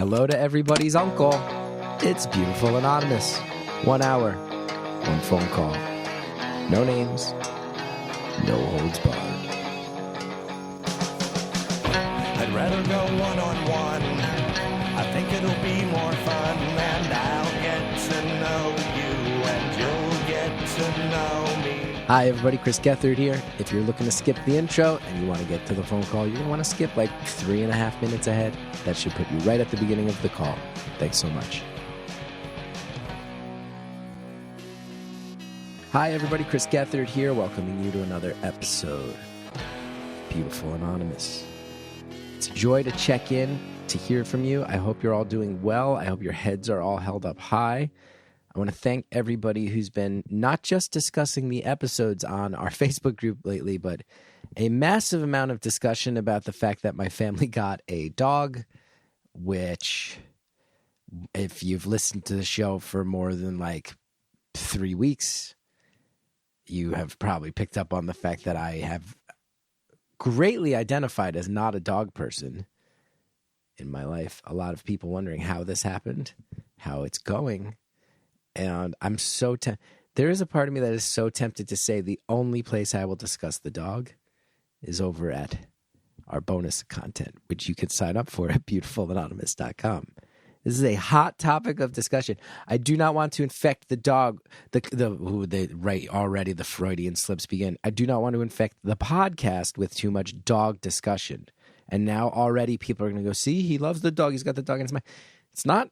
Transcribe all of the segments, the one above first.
Hello to everybody's uncle. It's Beautiful Anonymous. 1 hour, one phone call. No names, no holds barred. I'd rather go one-on-one. I think it'll be more fun, and I'll get to know you, and you'll get to know me. Hi, everybody. Chris Gethard here. If you're looking to skip the intro and you want to get to the phone call, you're going to want to skip like 3.5 minutes ahead. That should put you right at the beginning of the call. Thanks so much. Hi, everybody. Chris Gethard here, welcoming you to another episode of Beautiful Anonymous. It's a joy to check in, to hear from you. I hope you're all doing well. I hope your heads are all held up high. I want to thank everybody who's been not just discussing the episodes on our Facebook group lately, but a massive amount of discussion about the fact that my family got a dog, which, if you've listened to the show for more than like 3 weeks, you have probably picked up on the fact that I have greatly identified as not a dog person in my life. A lot of people wondering how this happened, how it's going. And I'm so there is a part of me that is so tempted to say the only place I will discuss the dog is over at our bonus content, which you can sign up for at beautifulanonymous.com. This is a hot topic of discussion. I do not want to infect the dog. Already the Freudian slips begin. I do not want to infect the podcast with too much dog discussion. And now already people are going to go, see, he loves the dog. He's got the dog in his mind. It's not.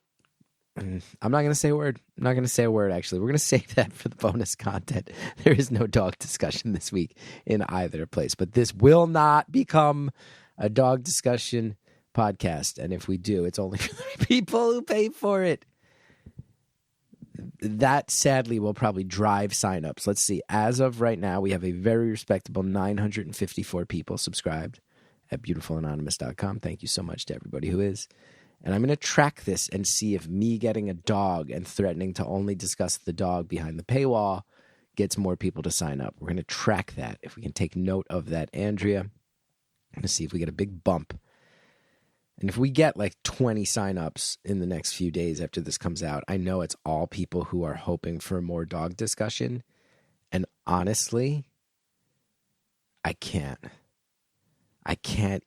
I'm not going to say a word. I'm not going to say a word, actually. We're going to save that for the bonus content. There is no dog discussion this week in either place. But this will not become a dog discussion podcast. And if we do, it's only for the people who pay for it. That, sadly, will probably drive signups. Let's see. As of right now, we have a very respectable 954 people subscribed at beautifulanonymous.com. Thank you so much to everybody who is. And I'm going to track this and see if me getting a dog and threatening to only discuss the dog behind the paywall gets more people to sign up. We're going to track that. If we can take note of that, Andrea, I'm going to see if we get a big bump. And if we get like 20 signups in the next few days after this comes out, I know it's all people who are hoping for more dog discussion. And honestly, I can't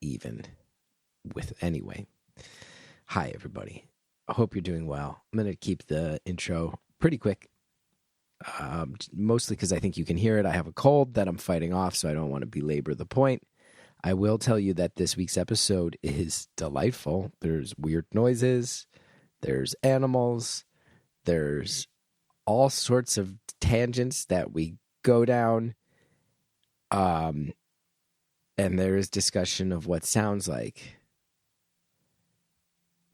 even anyway. Hi, everybody. I hope you're doing well. I'm going to keep the intro pretty quick, mostly because I think you can hear it. I have a cold that I'm fighting off, so I don't want to belabor the point. I will tell you that this week's episode is delightful. There's weird noises. There's animals. There's all sorts of tangents that we go down. And there is discussion of what sounds like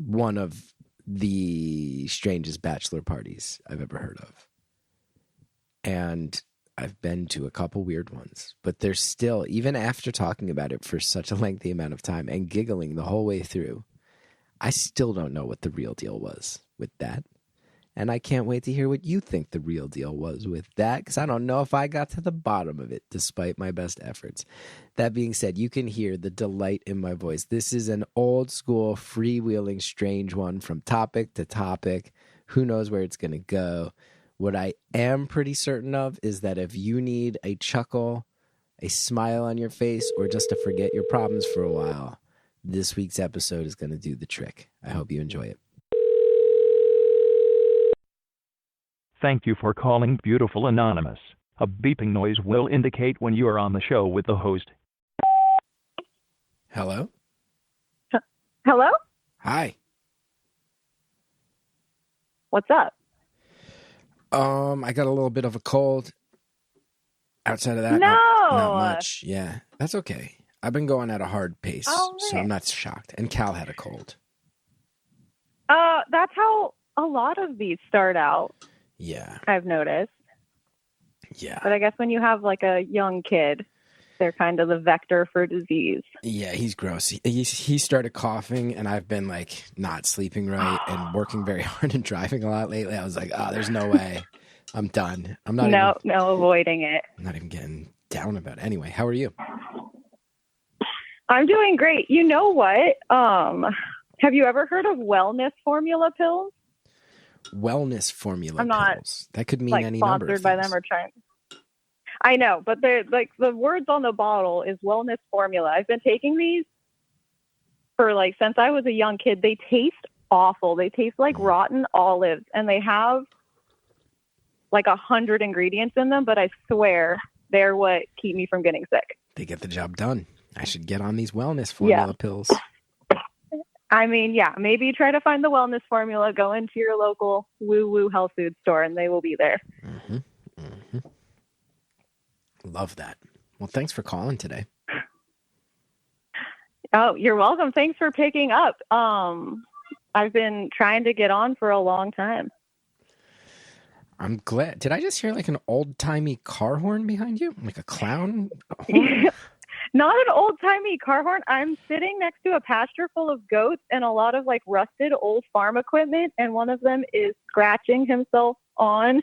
one of the strangest bachelor parties I've ever heard of. And I've been to a couple weird ones, but there's still, even after talking about it for such a lengthy amount of time and giggling the whole way through, I still don't know what the real deal was with that. And I can't wait to hear what you think the real deal was with that, because I don't know if I got to the bottom of it, despite my best efforts. That being said, you can hear the delight in my voice. This is an old school, freewheeling, strange one from topic to topic. Who knows where it's going to go? What I am pretty certain of is that if you need a chuckle, a smile on your face, or just to forget your problems for a while, this week's episode is going to do the trick. I hope you enjoy it. Thank you for calling Beautiful Anonymous. A beeping noise will indicate when you are on the show with the host. Hello? Hello? Hi. What's up? I got a little bit of a cold. Outside of that, No! not much. Yeah, that's okay. I've been going at a hard pace, Oh, so I'm not shocked. And Cal had a cold. That's how a lot of these start out. Yeah. I've noticed. Yeah. But I guess when you have like a young kid, they're kind of the vector for disease. Yeah, he's gross. He started coughing, and I've been like not sleeping right and working very hard and driving a lot lately. I was like, there's no way. I'm done. I'm not avoiding it. I'm not even getting down about it. Anyway, how are you? I'm doing great. You know what? Have you ever heard of wellness formula pills? Wellness formula I'm not pills. That could mean like any number of sponsored by things. them or trying. I know, but they're like the words on the bottle is wellness formula. I've been taking these for like since I was a young kid. They taste awful. They taste like rotten olives, and they have like 100 ingredients in them, but I swear they're what keep me from getting sick. They get the job done. I should get on these wellness formula pills. I mean, yeah, maybe try to find the wellness formula, go into your local woo-woo health food store, and they will be there. Mm-hmm. Mm-hmm. Love that. Well, thanks for calling today. Oh, you're welcome. Thanks for picking up. I've been trying to get on for a long time. I'm glad. Did I just hear like an old-timey car horn behind you? Like a clown horn? Not an old-timey car horn. I'm sitting next to a pasture full of goats and a lot of like rusted old farm equipment, and one of them is scratching himself on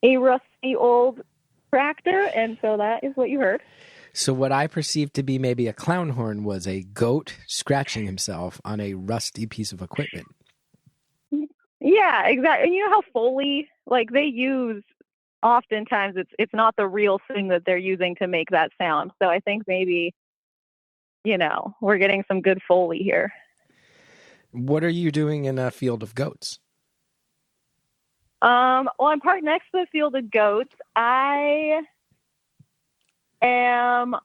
a rusty old tractor, and so that is what you heard. So what I perceived to be maybe a clown horn was a goat scratching himself on a rusty piece of equipment. Yeah, exactly. And you know how Foley, like they use, oftentimes it's not the real thing that they're using to make that sound. So I think maybe, we're getting some good Foley here. What are you doing in a field of goats? Well, I'm parked next to the field of goats. I am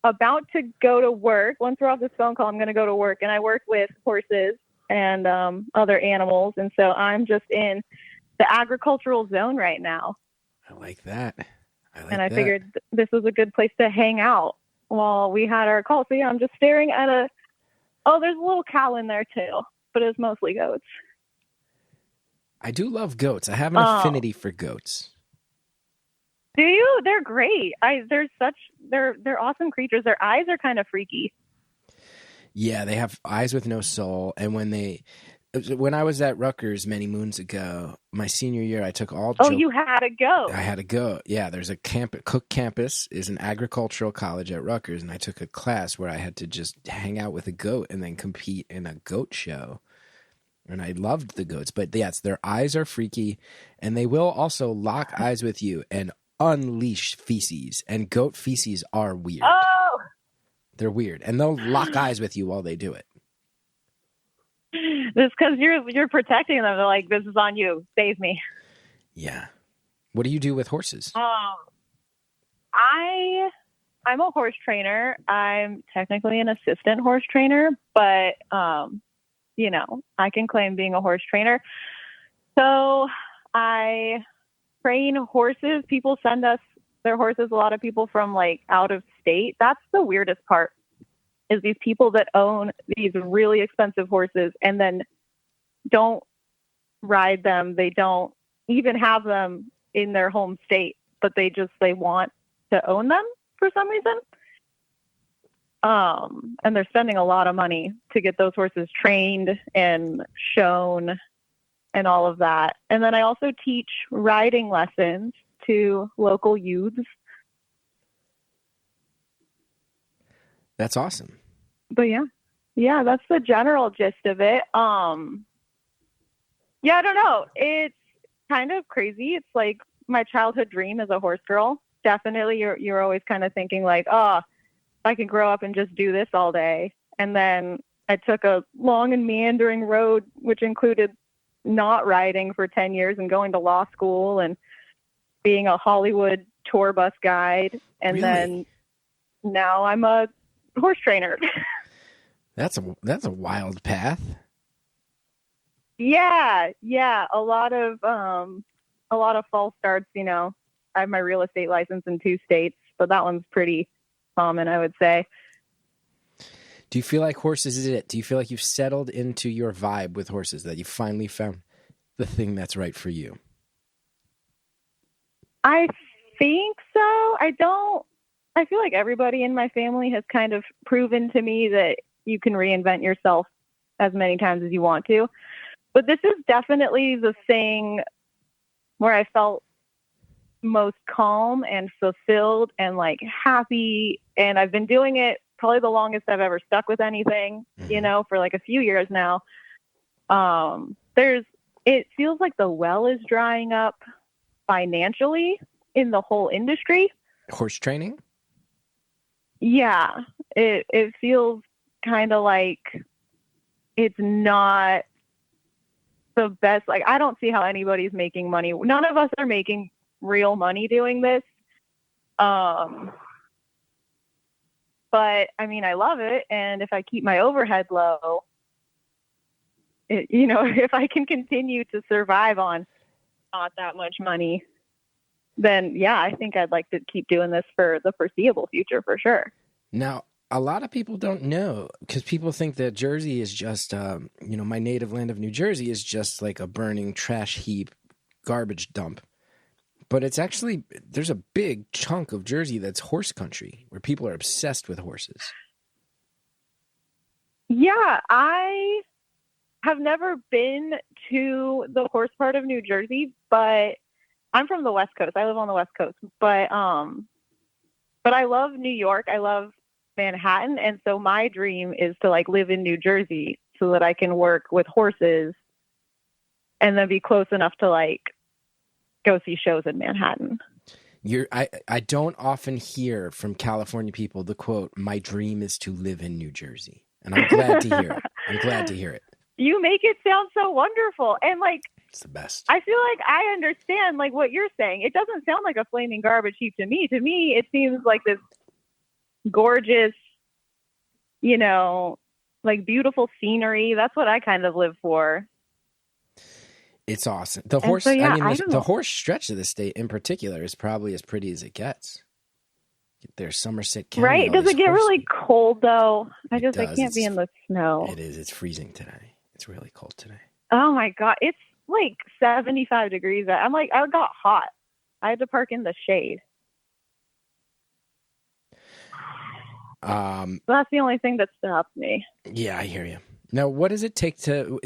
about to go to work. Once we're off this phone call, I'm going to go to work, and I work with horses and other animals, and so I'm just in the agricultural zone right now. I like that. I figured this was a good place to hang out while we had our call. So yeah, I'm just staring at there's a little cow in there too, but it's mostly goats. I do love goats. I have an affinity for goats. Do you? They're great. They're awesome creatures. Their eyes are kind of freaky. Yeah, they have eyes with no soul. And when I was at Rutgers many moons ago, my senior year, I took all. Oh, you had a goat. I had a goat. Yeah, there's a Cook campus is an agricultural college at Rutgers, and I took a class where I had to just hang out with a goat and then compete in a goat show. And I loved the goats, but yes, their eyes are freaky, and they will also lock eyes with you and unleash feces. And goat feces are weird. Oh. They're weird, and they'll lock eyes with you while they do it. This because you're protecting them. They're like, this is on you. Save me. Yeah. What do you do with horses? I'm a horse trainer. I'm technically an assistant horse trainer, but I can claim being a horse trainer. So I train horses. People send us their horses. A lot of people from like out of state. That's the weirdest part, is these people that own these really expensive horses and then don't ride them. They don't even have them in their home state, but they want to own them for some reason. And they're spending a lot of money to get those horses trained and shown and all of that. And then I also teach riding lessons to local youths. That's awesome. But yeah, that's the general gist of it. I don't know. It's kind of crazy. It's like my childhood dream as a horse girl. Definitely, you're always kind of thinking like, I could grow up and just do this all day. And then I took a long and meandering road, which included not riding for 10 years and going to law school and being a Hollywood tour bus guide. And then now I'm a horse trainer. That's a wild path. Yeah. A lot of false starts. I have my real estate license in 2 states, but that one's pretty common, I would say. Do you feel like horses is it? Do you feel like you've settled into your vibe with horses, that you finally found the thing that's right for you? I think so. I feel like everybody in my family has kind of proven to me that you can reinvent yourself as many times as you want to. But this is definitely the thing where I felt most calm and fulfilled and like happy. And I've been doing it probably the longest I've ever stuck with anything, you know, for like a few years now. It feels like the well is drying up financially in the whole industry. Horse training? Yeah, it feels kind of like it's not the best. Like, I don't see how anybody's making money. None of us are making real money doing this. But I mean, I love it. And if I keep my overhead low, you know, if I can continue to survive on not that much money, then yeah, I think I'd like to keep doing this for the foreseeable future for sure. Now, a lot of people don't know, because people think that Jersey is just, you know, my native land of New Jersey is just like a burning trash heap, garbage dump. But it's actually, there's a big chunk of Jersey that's horse country, where people are obsessed with horses. Yeah, I have never been to the horse part of New Jersey, but I'm from the West Coast. I live on the West Coast, but I love New York. I love Manhattan. And so my dream is to like live in New Jersey so that I can work with horses and then be close enough to like go see shows in Manhattan. I don't often hear from California people the quote, "My dream is to live in New Jersey." And I'm glad to hear it. I'm glad to hear it. You make it sound so wonderful. And like, it's the best. I feel like I understand like what you're saying. It doesn't sound like a flaming garbage heap to me. To me, it seems like this gorgeous, you know, like beautiful scenery. That's what I kind of live for. It's awesome. The horse, the horse stretch of the state in particular is probably as pretty as it gets. There's Somerset County. Right? Does it get really cold though? I can't be in the snow. It is. It's freezing today. It's really cold today. Oh my God. It's like 75 degrees. I'm like, I got hot. I had to park in the shade. So that's the only thing that stops me. Yeah, I hear you. Now, what does it take to,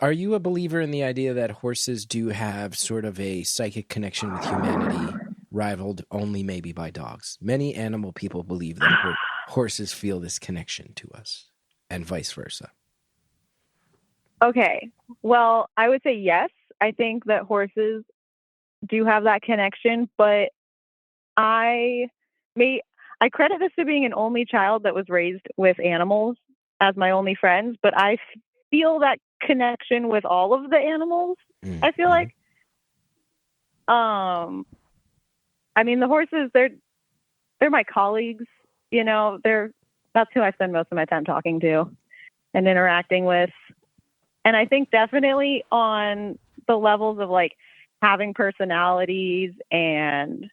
are you a believer in the idea that horses do have sort of a psychic connection with humanity, rivaled only maybe by dogs? Many animal people believe that horses feel this connection to us, and vice versa. Okay. Well, I would say yes. I think that horses do have that connection, but I credit this to being an only child that was raised with animals as my only friends, but I feel that connection with all of the animals. I feel like, I mean, the horses, they're my colleagues, you know, that's who I spend most of my time talking to and interacting with. And I think definitely on the levels of like having personalities and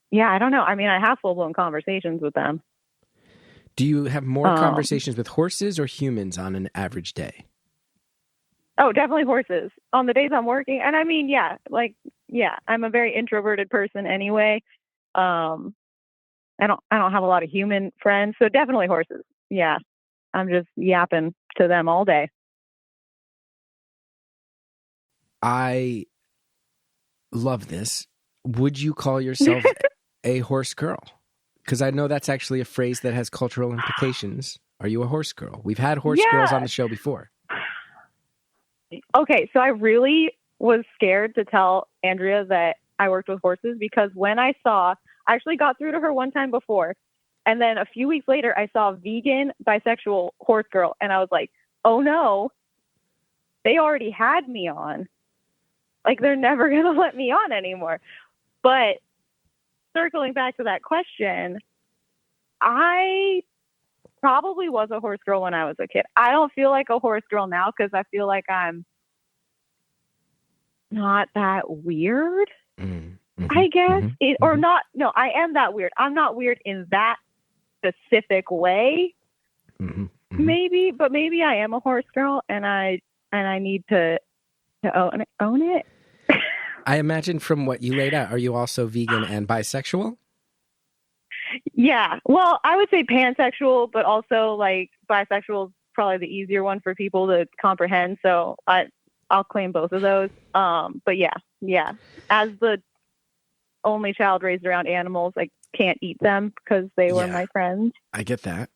yeah, I don't know. I mean, I have full-blown conversations with them. Do you have more conversations with horses or humans on an average day? Oh, definitely horses on the days I'm working. And I mean, yeah, I'm a very introverted person anyway. I don't have a lot of human friends, so definitely horses. Yeah. I'm just yapping to them all day. I love this. Would you call yourself a horse girl? Because I know that's actually a phrase that has cultural implications. Are you a horse girl? We've had horse girls on the show before. Okay, so I really was scared to tell Andrea that I worked with horses because when I actually got through to her one time before, and then a few weeks later, I saw a vegan bisexual horse girl, and I was like, oh no, they already had me on. Like, they're never going to let me on anymore. But circling back to that question, I probably was a horse girl when I was a kid. I don't feel like a horse girl now because I feel like I'm not that weird, I guess. I am that weird. I'm not weird in that specific way. Maybe, but maybe I am a horse girl and I need to own it. I imagine from what you laid out, are you also vegan and bisexual? Yeah. Well, I would say pansexual, but also like bisexual is probably the easier one for people to comprehend. So I'll claim both of those. But yeah. As the only child raised around animals, like can't eat them because they were my friends. I get that.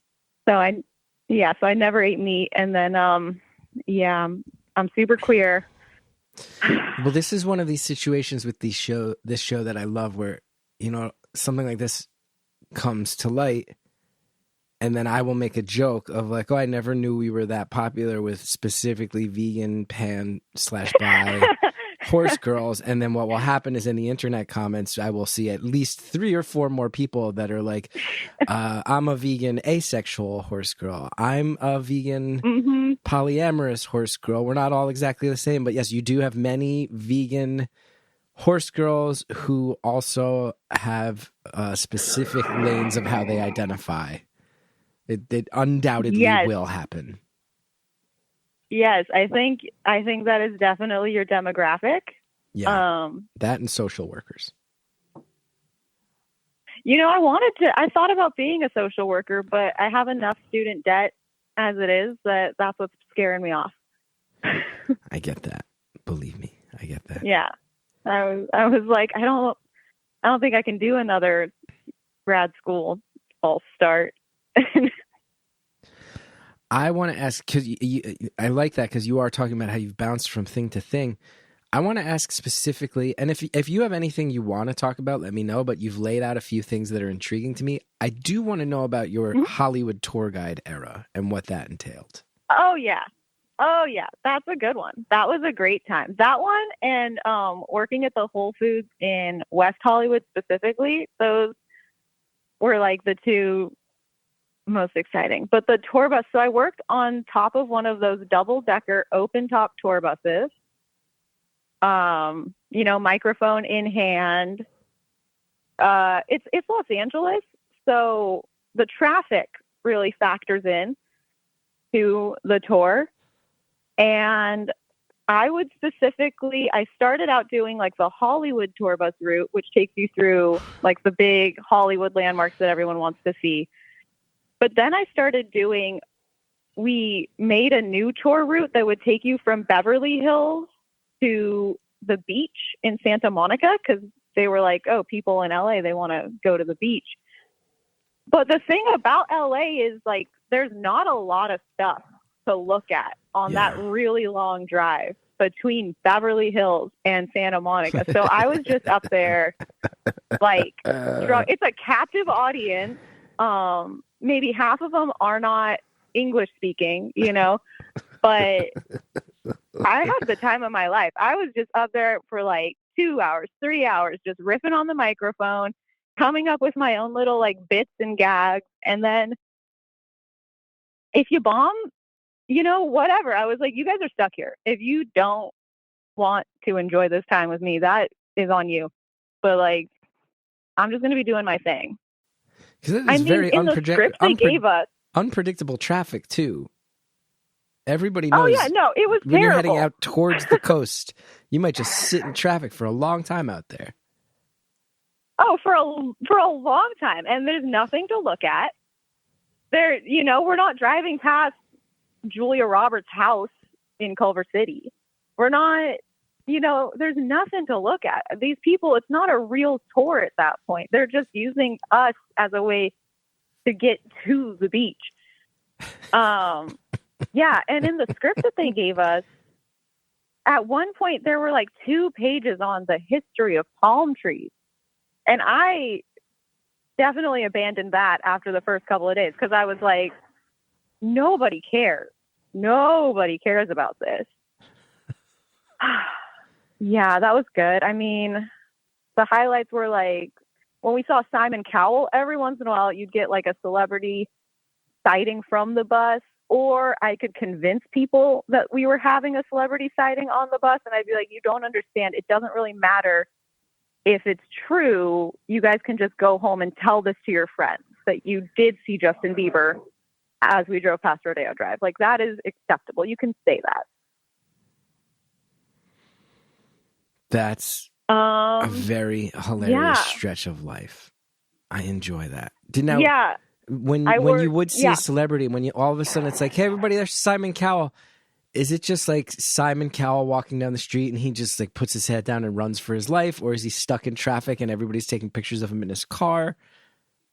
So I never ate meat. And then, I'm super queer. Well, this is one of these situations with this show that I love where, you know, something like this comes to light and then I will make a joke of like, oh, I never knew we were that popular with specifically vegan pan/bi horse girls. And then what will happen is in the internet comments, I will see at least 3 or 4 more people that are like, I'm a vegan asexual horse girl. I'm a vegan polyamorous horse girl. We're not all exactly the same, but yes, you do have many vegan horse girls who also have specific lanes of how they identify. It undoubtedly will happen. Yes, I think that is definitely your demographic. Yeah, that and social workers. You know, I thought about being a social worker, but I have enough student debt as it is that's what's scaring me off. I get that. Believe me, I get that. Yeah, I was like, I don't think I can do another grad school false start. I want to ask, because I like that, because you are talking about how you've bounced from thing to thing. I want to ask specifically, and if you have anything you want to talk about, let me know, but you've laid out a few things that are intriguing to me. I do want to know about your Hollywood tour guide era and what that entailed. Oh, yeah. That's a good one. That was a great time. That one and working at the Whole Foods in West Hollywood specifically, those were like the 2 most exciting. But the tour bus, so I worked on top of one of those double-decker open-top tour buses, you know, microphone in hand. It's Los Angeles, so the traffic really factors in to the tour. And I started out doing like the Hollywood tour bus route, which takes you through like the big Hollywood landmarks that everyone wants to see. But then I started we made a new tour route that would take you from Beverly Hills to the beach in Santa Monica, because they were like, oh, people in LA, they want to go to the beach. But the thing about LA is like, there's not a lot of stuff to look at on that really long drive between Beverly Hills and Santa Monica. So I was just up there, like, it's a captive audience. Maybe half of them are not English speaking, you know, but I had the time of my life. I was just up there for like 2 hours, 3 hours, just riffing on the microphone, coming up with my own little like bits and gags. And then if you bomb, you know, whatever. I was like, you guys are stuck here. If you don't want to enjoy this time with me, that is on you. But like, I'm just going to be doing my thing. It's very gave us unpredictable traffic too. Everybody knows. Oh yeah, no, it was when terrible. You're heading out towards the coast, you might just sit in traffic for a long time out there. Oh, for a long time, and there's nothing to look at. There, you know, we're not driving past Julia Roberts' house in Culver City. We're not. You know, there's nothing to look at. These people, it's not a real tour at that point. They're just using us as a way to get to the beach. Yeah, and in the script that they gave us, at one point there were like 2 pages on the history of palm trees. And I definitely abandoned that after the first couple of days because I was like, nobody cares. Nobody cares about this. Yeah, that was good. I mean, the highlights were like when we saw Simon Cowell, every once in a while you'd get like a celebrity sighting from the bus, or I could convince people that we were having a celebrity sighting on the bus. And I'd be like, you don't understand. It doesn't really matter if it's true. You guys can just go home and tell this to your friends that you did see Justin Bieber as we drove past Rodeo Drive. Like, that is acceptable. You can say that. That's a very hilarious stretch of life. I enjoy that. When you would see a celebrity, when you all of a sudden it's like, hey, everybody, there's Simon Cowell. Is it just like Simon Cowell walking down the street and he just like puts his head down and runs for his life? Or is he stuck in traffic and everybody's taking pictures of him in his car?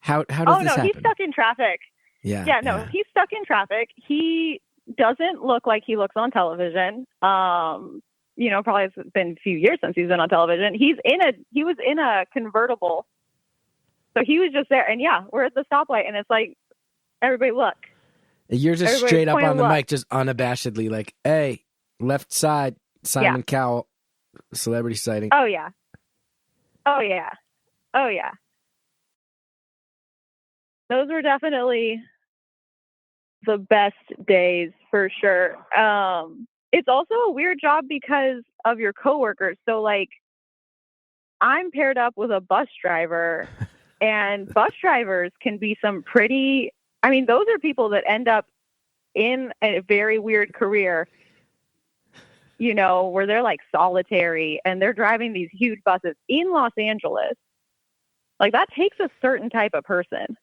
How does Oh, this no, happen? he's stuck in traffic. Yeah. Yeah, no, he's stuck in traffic. He doesn't look like he looks on television. You know, probably it's been a few years since he's been on television. He was in a convertible. So he was just there. And yeah, we're at the stoplight and it's like, everybody look. You're just Everybody straight up point on the look. mic, just unabashedly like, hey, left side, Simon Cowell, celebrity sighting. Oh, yeah. Oh, yeah. Oh, yeah. Those were definitely the best days for sure. It's also a weird job because of your coworkers. So like I'm paired up with a bus driver and bus drivers can be some pretty, I mean, those are people that end up in a very weird career, you know, where they're like solitary and they're driving these huge buses in Los Angeles. Like that takes a certain type of person.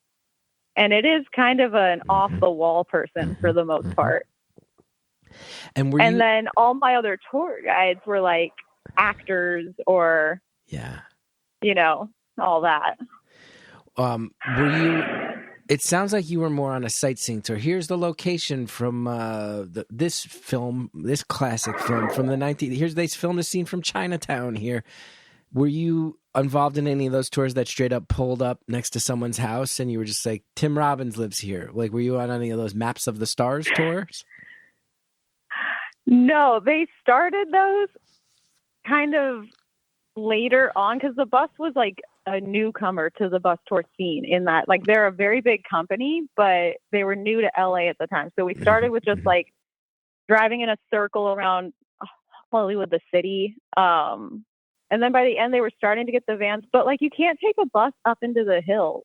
And it is kind of an off the wall person for the most part. And then all my other tour guides were like actors or, you know, all that. It sounds like you were more on a sightseeing tour. Here's the location from this classic film from the 19th. They filmed a scene from Chinatown here. Were you involved in any of those tours that straight up pulled up next to someone's house and you were just like, Tim Robbins lives here? Like, were you on any of those Maps of the Stars tours? No, they started those kind of later on because the bus was like a newcomer to the bus tour scene in that, like, they're a very big company, but they were new to LA at the time. So we started with just like driving in a circle around Hollywood, the city. And then by the end, they were starting to get the vans, but like you can't take a bus up into the hills.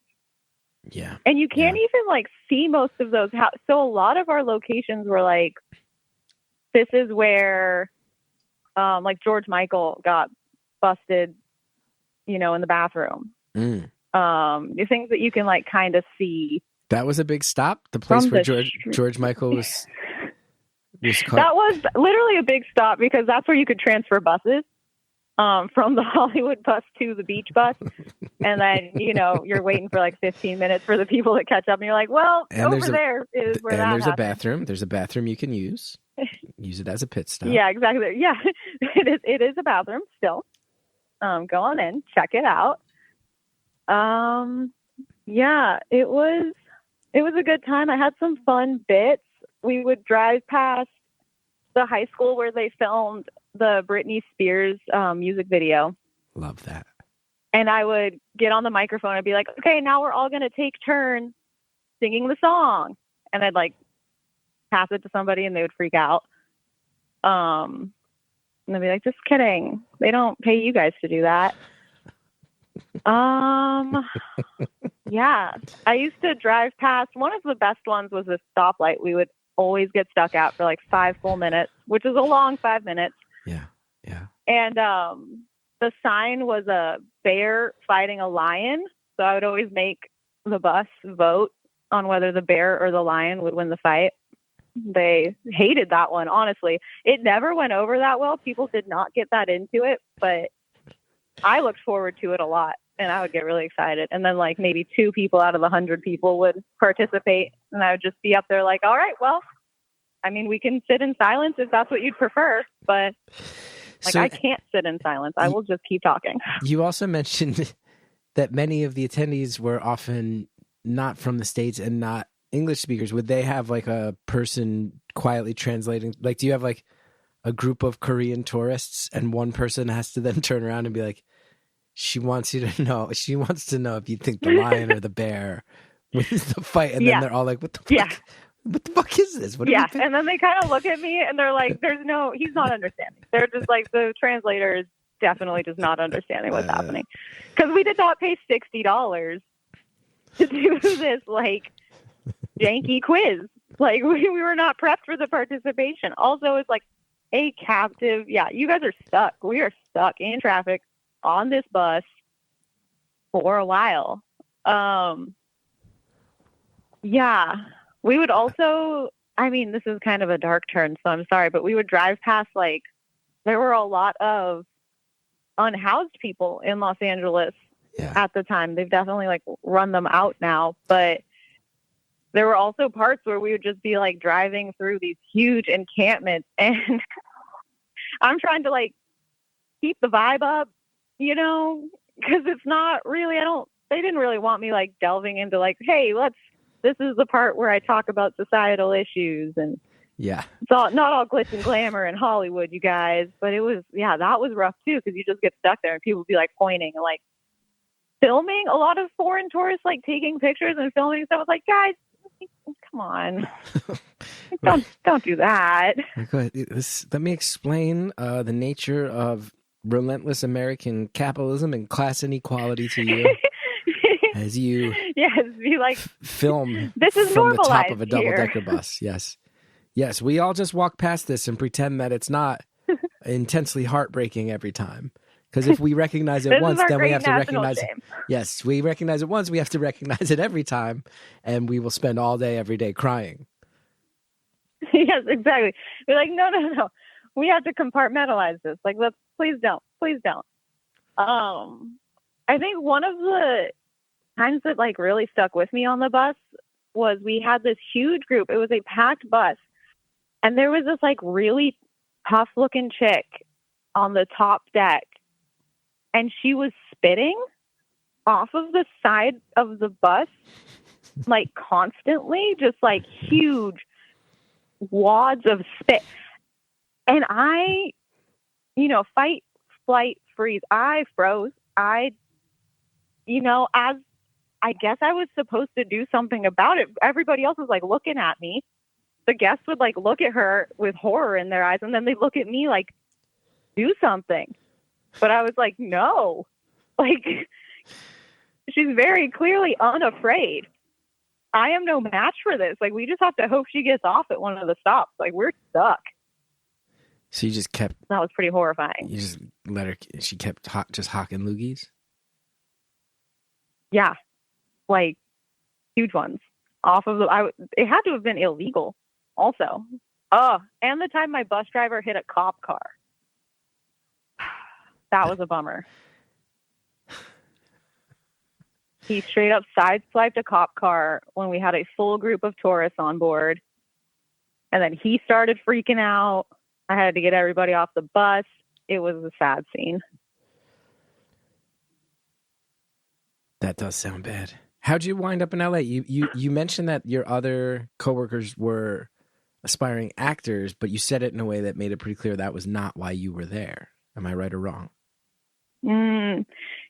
Yeah. And you can't even like see most of those. So a lot of our locations were like, this is where like George Michael got busted, you know, in the bathroom. The things that you can like kind of see. That was a big stop. The place where George Michael was caught. That was literally a big stop because that's where you could transfer buses. From the Hollywood bus to the beach bus. And then, you know, you're waiting for like 15 minutes for the people to catch up. And you're like, well, and over there is where that happens. A bathroom. There's a bathroom you can use. Use it as a pit stop. Yeah, exactly. Yeah, it is a bathroom still. Go on in, check it out. Yeah, it was a good time. I had some fun bits. We would drive past the high school where they filmed the Britney Spears music video. Love that. And I would get on the microphone and be like, okay, now we're all going to take turns singing the song. And I'd like pass it to somebody and they would freak out. And they'd be like, just kidding. They don't pay you guys to do that. Yeah, I used to drive past. One of the best ones was a stoplight. We would always get stuck at for like 5 full minutes, which is a long 5 minutes. Yeah. Yeah. And the sign was a bear fighting a lion. So I would always make the bus vote on whether the bear or the lion would win the fight. They hated that one, honestly. It never went over that well. People did not get that into it, but I looked forward to it a lot and I would get really excited. And then like maybe 2 people out of the 100 people would participate and I would just be up there like, all right, well, I mean, we can sit in silence if that's what you'd prefer, but like, so, I can't sit in silence. I will just keep talking. You also mentioned that many of the attendees were often not from the States and not English speakers. Would they have like a person quietly translating? Like, do you have like a group of Korean tourists and one person has to then turn around and be like, she wants to know if you think the lion or the bear wins the fight. And then they're all like, what the fuck? Yeah. What the fuck is this? What and then they kind of look at me and they're like, he's not understanding. They're just like, the translator is definitely just not understanding what's happening. Because we did not pay $60 to do this like janky quiz. Like we were not prepped for the participation. Also, it's like a captive. Yeah, you guys are stuck. We are stuck in traffic on this bus for a while. Yeah. We would also, I mean, this is kind of a dark turn, so I'm sorry, but we would drive past, like, there were a lot of unhoused people in Los Angeles Yeah. at the time. They've definitely like run them out now, but there were also parts where we would just be like driving through these huge encampments, and I'm trying to like keep the vibe up, because it's not really, they didn't really want me like delving into like, hey, this is the part where I talk about societal issues, and Yeah. it's not all glitz and glamour in Hollywood, you guys. But it was, that was rough too, because you just get stuck there and people would be like pointing and like filming. A lot of foreign tourists like taking pictures and filming stuff. I was like, guys, come on, don't do that. Go ahead. Let me explain the nature of relentless American capitalism and class inequality to you as you be like, film this is from the top of a normalized double-decker bus. Yes, we all just walk past this and pretend that it's not intensely heartbreaking every time. Because if we recognize it once, then we have to recognize it. Yes, we recognize it once, we have to recognize it every time, and we will spend all day, every day crying. Yes, exactly. We're like, no. We have to compartmentalize this. Like, please don't. I think one of the times that like really stuck with me on the bus was we had this huge group. It was a packed bus, and there was this like really tough looking chick on the top deck, and she was spitting off of the side of the bus like constantly, just like huge wads of spit. And I, fight, flight, freeze. I froze. As I guess I was supposed to do something about it. Everybody else was like looking at me. The guests would like look at her with horror in their eyes, and then they'd look at me like, do something. But I was like, no. Like, she's very clearly unafraid. I am no match for this. Like, we just have to hope she gets off at one of the stops. Like, we're stuck. So you just kept... That was pretty horrifying. You just let her... She kept just hawking loogies? Yeah. Like, huge ones. Off of the... It had to have been illegal also. Oh, and the time my bus driver hit a cop car. That was a bummer. He straight up sideswiped a cop car when we had a full group of tourists on board. And then he started freaking out. I had to get everybody off the bus. It was a sad scene. That does sound bad. How'd you wind up in LA? You mentioned that your other coworkers were aspiring actors, but you said it in a way that made it pretty clear that was not why you were there. Am I right or wrong?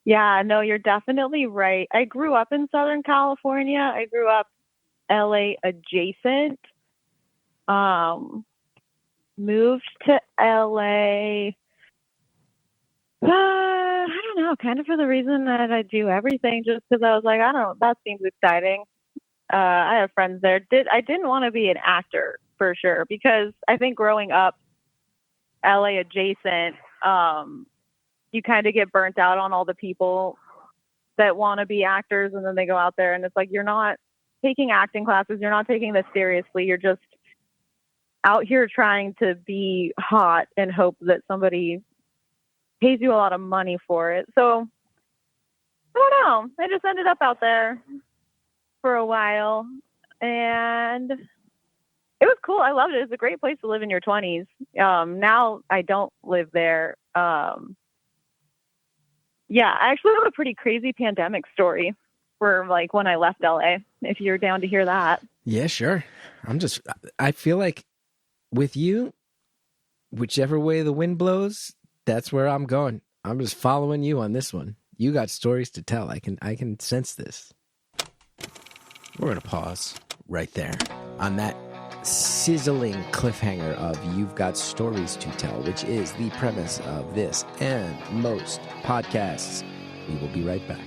Yeah, no, you're definitely right. I grew up in Southern California. I grew up LA adjacent. Moved to LA. I don't know, kind of for the reason that I do everything, just because I was like, I don't know, that seems exciting. I have friends there. I didn't want to be an actor for sure, because I think growing up LA adjacent, you kind of get burnt out on all the people that want to be actors, and then they go out there and it's like, you're not taking acting classes, you're not taking this seriously, you're just out here trying to be hot and hope that somebody pays you a lot of money for it. So I don't know. I just ended up out there for a while, and it was cool. I loved it. It's a great place to live in your 20s. Now I don't live there. Yeah, I actually have a pretty crazy pandemic story for like when I left LA, if you're down to hear that. Yeah, sure. I feel like with you, whichever way the wind blows, that's where I'm going. I'm just following you on this one. You got stories to tell. I can sense this. We're going to pause right there on that sizzling cliffhanger of You've Got Stories to Tell, which is the premise of this and most podcasts. We will be right back.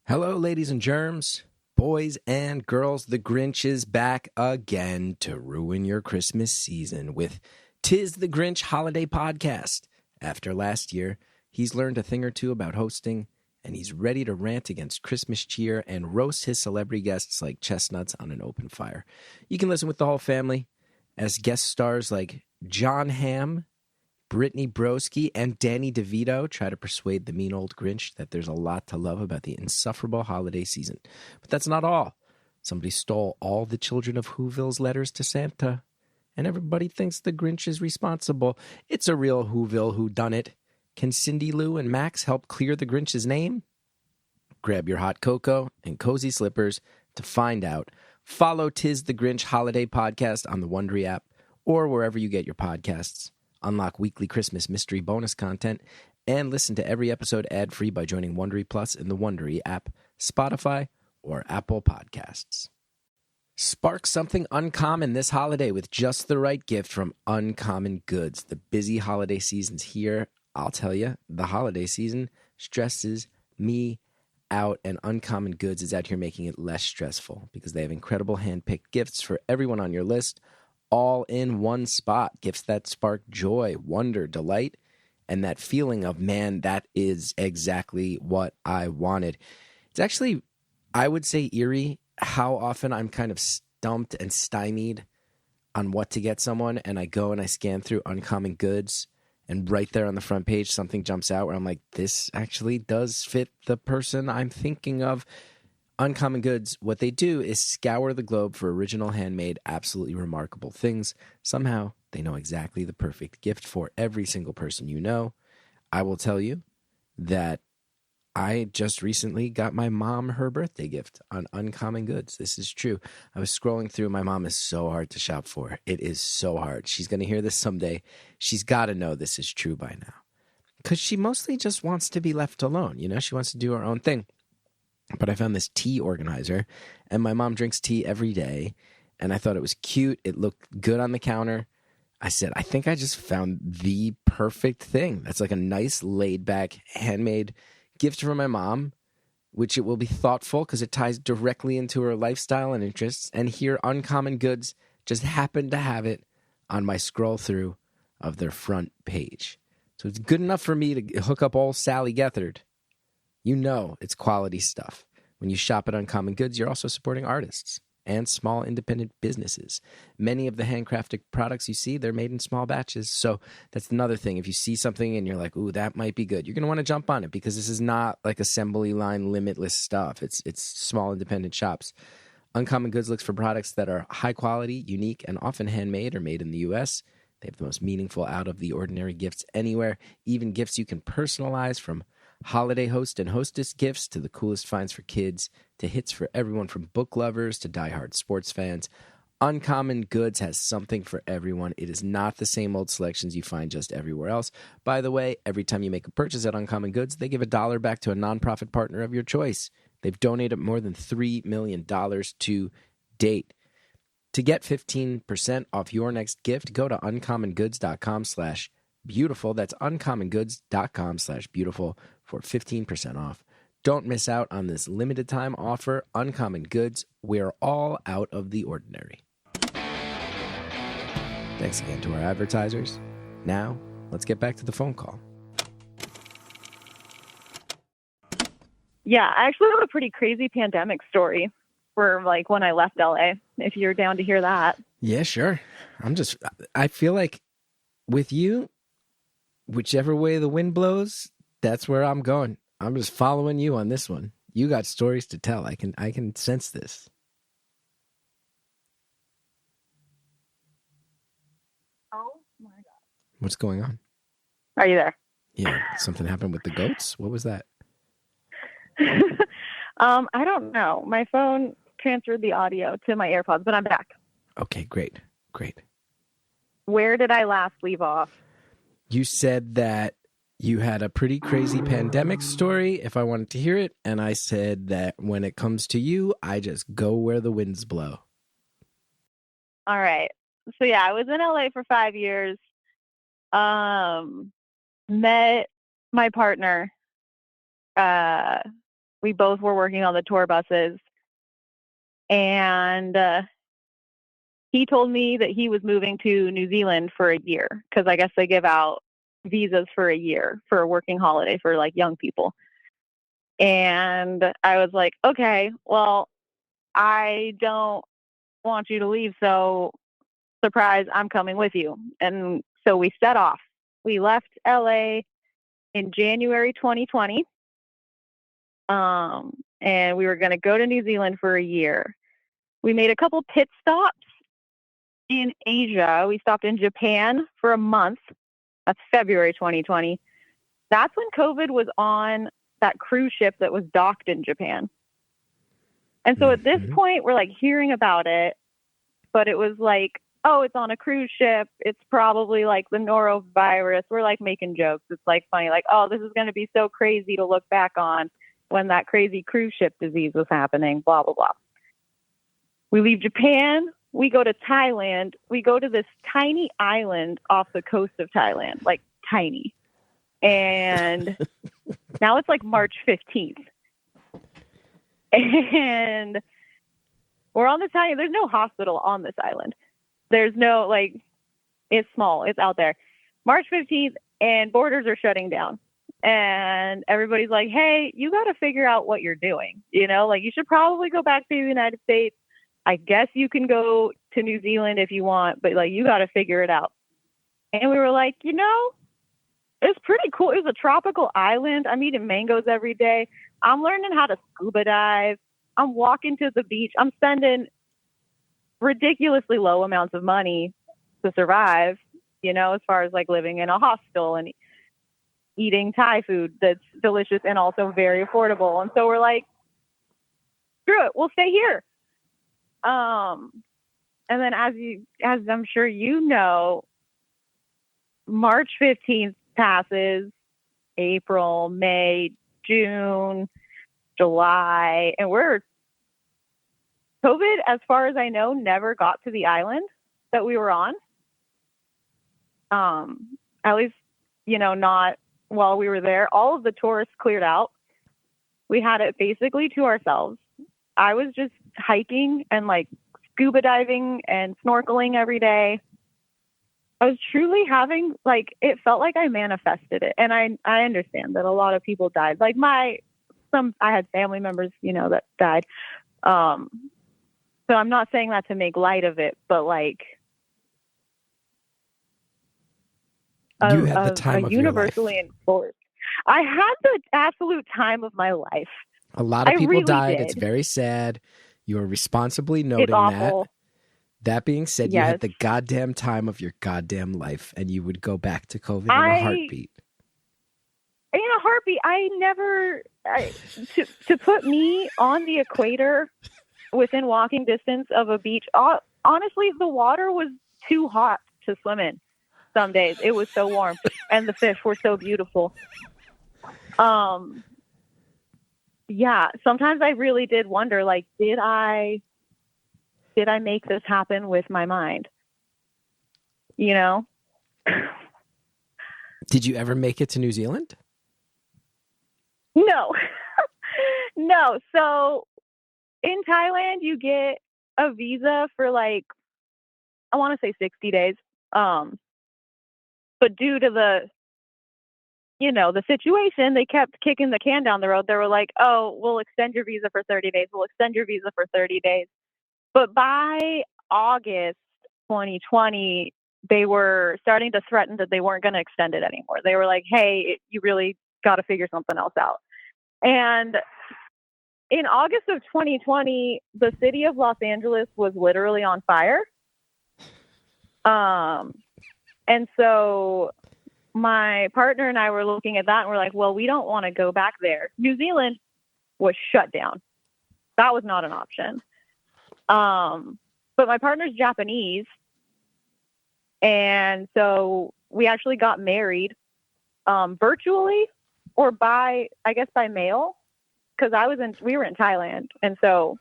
Hello, ladies and germs, boys and girls. The Grinch is back again to ruin your Christmas season with Tis the Grinch Holiday Podcast. After last year, he's learned a thing or two about hosting, and he's ready to rant against Christmas cheer and roast his celebrity guests like chestnuts on an open fire. You can listen with the whole family as guest stars like John Hamm, Brittany Broski and Danny DeVito try to persuade the mean old Grinch that there's a lot to love about the insufferable holiday season. But that's not all. Somebody stole all the children of Whoville's letters to Santa, and everybody thinks the Grinch is responsible. It's a real Whoville whodunit. Can Cindy Lou and Max help clear the Grinch's name? Grab your hot cocoa and cozy slippers to find out. Follow Tis the Grinch Holiday Podcast on the Wondery app or wherever you get your podcasts. Unlock weekly Christmas mystery bonus content and listen to every episode ad-free by joining Wondery Plus in the Wondery app, Spotify, or Apple Podcasts. Spark something uncommon this holiday with just the right gift from Uncommon Goods. The busy holiday season's here. I'll tell you, the holiday season stresses me out, and Uncommon Goods is out here making it less stressful because they have incredible hand-picked gifts for everyone on your list, all in one spot. Gifts that spark joy, wonder, delight, and that feeling of, man, that is exactly what I wanted. It's actually, I would say, eerie how often I'm kind of stumped and stymied on what to get someone, and I go and I scan through Uncommon Goods, and right there on the front page, something jumps out where I'm like, this actually does fit the person I'm thinking of. Uncommon Goods, what they do is scour the globe for original, handmade, absolutely remarkable things. Somehow, they know exactly the perfect gift for every single person you know. I will tell you that I just recently got my mom her birthday gift on Uncommon Goods. This is true. I was scrolling through. My mom is so hard to shop for. It is so hard. She's going to hear this someday. She's got to know this is true by now. Because she mostly just wants to be left alone. You know, she wants to do her own thing. But I found this tea organizer, and my mom drinks tea every day, and I thought it was cute. It looked good on the counter. I said, I think I just found the perfect thing. That's like a nice, laid-back, handmade gift for my mom, which it will be thoughtful because it ties directly into her lifestyle and interests. And here, Uncommon Goods just happened to have it on my scroll through of their front page. So it's good enough for me to hook up old Sally Gethard. You know it's quality stuff. When you shop at Uncommon Goods, you're also supporting artists and small independent businesses. Many of the handcrafted products you see, they're made in small batches. So that's another thing. If you see something and you're like, ooh, that might be good, you're going to want to jump on it because this is not like assembly line limitless stuff. It's small independent shops. Uncommon Goods looks for products that are high quality, unique, and often handmade or made in the U.S. They have the most meaningful, out-of-the-ordinary gifts anywhere, even gifts you can personalize, from holiday host and hostess gifts to the coolest finds for kids to hits for everyone from book lovers to diehard sports fans. Uncommon Goods has something for everyone. It is not the same old selections you find just everywhere else. By the way, every time you make a purchase at Uncommon Goods, they give $1 back to a nonprofit partner of your choice. They've donated more than $3 million to date. To get 15% off your next gift, go to uncommongoods.com/beautiful. That's uncommongoods.com/beautiful for 15% off. Don't miss out on this limited time offer. Uncommon Goods, we're all out of the ordinary. Thanks again to our advertisers. Now, let's get back to the phone call. Yeah, I actually have a pretty crazy pandemic story for like when I left LA, if you're down to hear that. Yeah, sure. I feel like with you, whichever way the wind blows, that's where I'm going. I'm just following you on this one. You got stories to tell. I can sense this. Oh my God. What's going on? Are you there? Yeah, something happened with the goats? What was that? I don't know. My phone transferred the audio to my AirPods, but I'm back. Okay, great. Where did I last leave off? You said that you had a pretty crazy pandemic story if I wanted to hear it, and I said that when it comes to you, I just go where the winds blow. All right. So yeah, I was in LA for 5 years. Met my partner. We both were working on the tour buses, and he told me that he was moving to New Zealand for a year because I guess they give out visas for a year for a working holiday for like young people. And I was like, okay, well, I don't want you to leave, so surprise, I'm coming with you. And so we set off. We left LA in January 2020. And we were going to go to New Zealand for a year. We made a couple pit stops in Asia. We stopped in Japan for a month. That's February 2020. That's when COVID was on that cruise ship that was docked in Japan. And so at this point, we're like hearing about it, but it was like, oh, it's on a cruise ship. It's probably like the norovirus. We're like making jokes. It's like funny, like, oh, this is going to be so crazy to look back on when that crazy cruise ship disease was happening, blah, blah, blah. We leave Japan. We go to Thailand. We go to this tiny island off the coast of Thailand, like tiny. And now it's like March 15th. And we're on this island. There's no hospital on this island. There's no, like, it's small. It's out there. March 15th, and borders are shutting down. And everybody's like, hey, you got to figure out what you're doing. You know, like, you should probably go back to the United States. I guess you can go to New Zealand if you want, but, like, you got to figure it out. And we were like, you know, it's pretty cool. It was a tropical island. I'm eating mangoes every day. I'm learning how to scuba dive. I'm walking to the beach. I'm spending ridiculously low amounts of money to survive, you know, as far as like living in a hostel and eating Thai food that's delicious and also very affordable. And so we're like, screw it, we'll stay here. And then as I'm sure you know, March 15th passes, April, May, June, July, and COVID, as far as I know, never got to the island that we were on. At least, you know, not while we were there. All of the tourists cleared out. We had it basically to ourselves. I was just hiking and like scuba diving and snorkeling every day. I was truly having, like, it felt like I manifested it. And I understand that a lot of people died. Like I had family members, you know, that died. So I'm not saying that to make light of it, but like you had the time of universally your life. enforced. I had the absolute time of my life. A lot of people really died. did. It's very sad. You are responsibly noting It's awful. that. That being said, Yes. you had the goddamn time of your goddamn life, and you would go back to COVID in a heartbeat. In a heartbeat. To put me on the equator within walking distance of a beach, honestly, the water was too hot to swim in some days. It was so warm, and the fish were so beautiful. Yeah, sometimes I really did wonder, like, did I make this happen with my mind? You know? Did you ever make it to New Zealand? No. No. So in Thailand, you get a visa for like, I want to say 60 days. But due to the situation, they kept kicking the can down the road. They were like, oh, we'll extend your visa for 30 days. We'll extend your visa for 30 days. But by August 2020, they were starting to threaten that they weren't going to extend it anymore. They were like, hey, you really got to figure something else out. And in August of 2020, the city of Los Angeles was literally on fire. And so my partner and I were looking at that and we're like, well, we don't want to go back there. New Zealand was shut down. That was not an option. But my partner's Japanese. And so we actually got married, virtually or by mail, because we were in Thailand. And so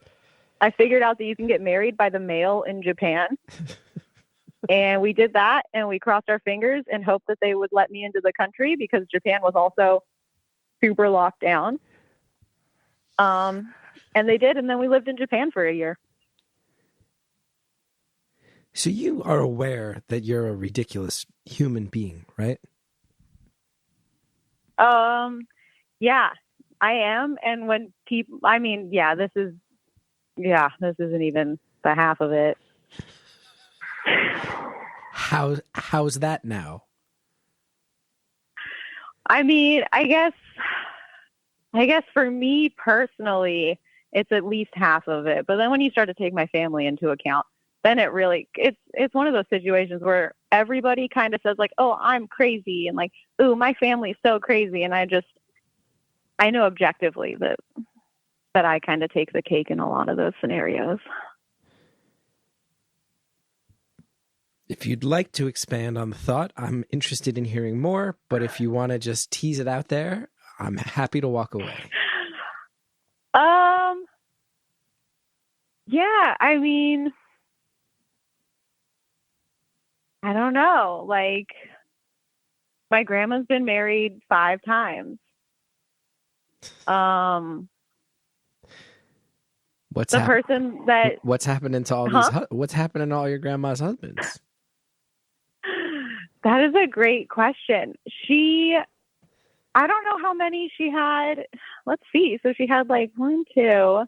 I figured out that you can get married by the mail in Japan. And we did that, and we crossed our fingers and hoped that they would let me into the country because Japan was also super locked down. And they did, and then we lived in Japan for a year. So you are aware that you're a ridiculous human being, right? Yeah, I am. And when people, this isn't even the half of it. How's that now? I mean, I guess for me personally, it's at least half of it. But then when you start to take my family into account, then it's one of those situations where everybody kind of says like, oh, I'm crazy. And like, ooh, my family's so crazy. And I know objectively that I kind of take the cake in a lot of those scenarios. If you'd like to expand on the thought, I'm interested in hearing more. But if you want to just tease it out there, I'm happy to walk away. Yeah, I mean, I don't know. Like, my grandma's been married 5 times. What's happening to all these? What's happening to all your grandma's husbands? That is a great question. I don't know how many she had. Let's see. So she had like 1, 2.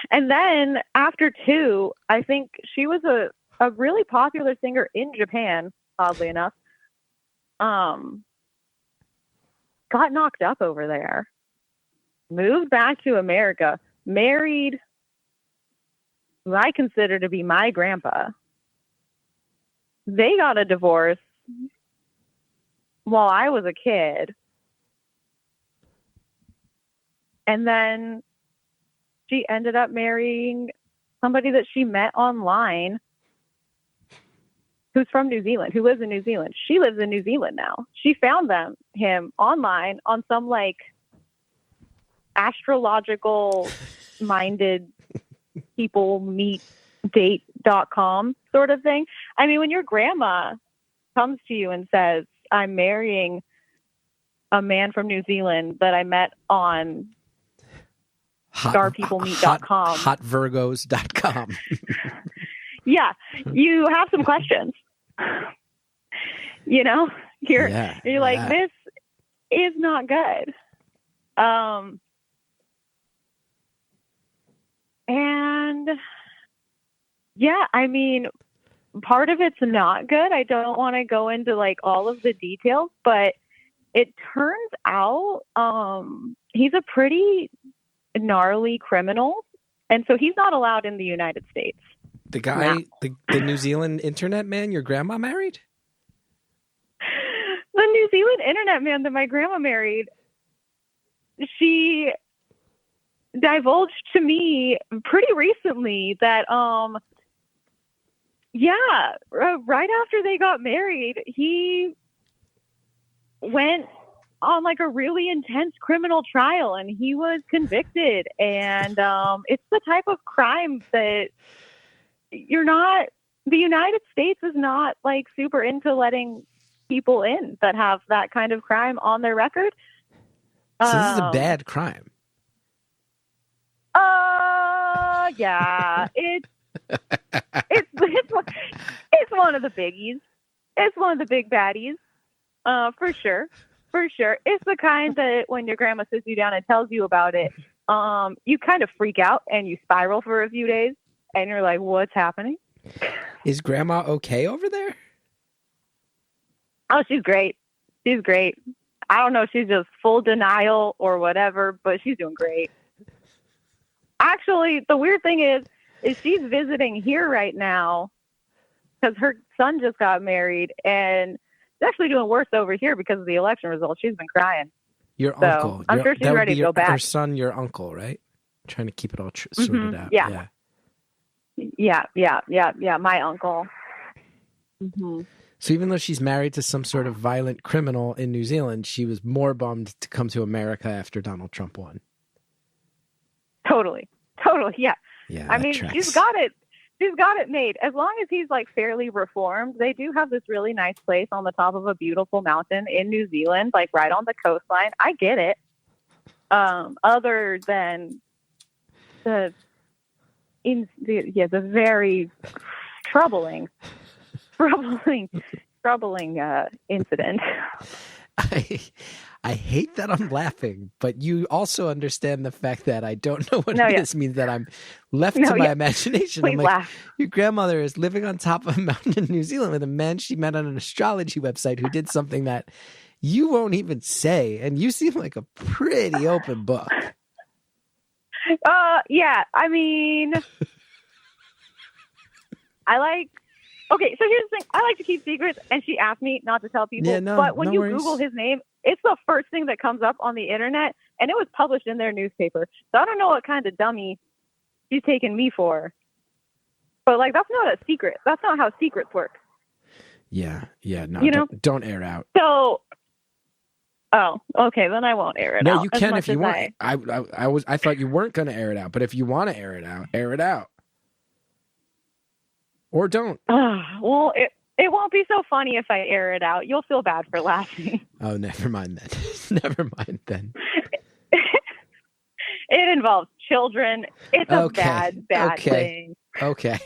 And then after 2, I think she was a really popular singer in Japan, oddly enough. Got knocked up over there. Moved back to America. Married who I consider to be my grandpa. They got a divorce while I was a kid. And then she ended up marrying somebody that she met online who's from New Zealand, who lives in New Zealand. She lives in New Zealand now. She found him online on some like astrological minded people meet date.com sort of thing. I mean, when your grandma comes to you and says, I'm marrying a man from New Zealand that I met on starpeoplemeet.com. Hotvirgos.com. Yeah, you have some questions. You know, you're like, this is not good. And yeah, I mean, part of it's not good. I don't want to go into like all of the details, but it turns out he's a pretty gnarly criminal. And so he's not allowed in the United States. The guy, the New Zealand internet man your grandma married? The New Zealand internet man that my grandma married, she divulged to me pretty recently that, right after they got married, he went on like a really intense criminal trial and he was convicted. And it's the type of crime that the United States is not like super into letting people in that have that kind of crime on their record. So this is a bad crime. Yeah, it's one of the biggies. It's one of the big baddies, for sure. For sure. It's the kind that when your grandma sits you down and tells you about it, you kind of freak out and you spiral for a few days and you're like, what's happening? Is grandma okay over there? Oh, she's great. She's great. I don't know if she's just full denial or whatever, but she's doing great. Actually, the weird thing is she's visiting here right now because her son just got married and it's actually doing worse over here because of the election results. She's been crying. Your uncle. I'm sure she's ready to go back. Her son, your uncle, right? Trying to keep it all sorted out. Yeah. My uncle. Mm-hmm. So even though she's married to some sort of violent criminal in New Zealand, she was more bummed to come to America after Donald Trump won. Totally, yeah. Yeah, I mean, she's got it made. As long as he's like fairly reformed, they do have this really nice place on the top of a beautiful mountain in New Zealand, like right on the coastline. I get it. Other than the very troubling incident. I hate that I'm laughing, but you also understand the fact that I don't know what this means, that I'm left to my imagination. Please I'm like, laugh. your grandmother is living on top of a mountain in New Zealand with a man she met on an astrology website who did something that you won't even say, and you seem like a pretty open book. Yeah, I mean, okay, so here's the thing. I like to keep secrets, and she asked me not to tell people. But when you Google his name, it's the first thing that comes up on the internet, and it was published in their newspaper. So I don't know what kind of dummy she's taking me for. But, like, that's not a secret. That's not how secrets work. Yeah, no, don't air it out. So, okay, then I won't air it out. No, you can if you want. I thought you weren't going to air it out, but if you want to air it out, air it out. Or don't. Well, it won't be so funny if I air it out. You'll feel bad for laughing. Oh, never mind then. Never mind then. It involves children. It's a bad thing. Okay.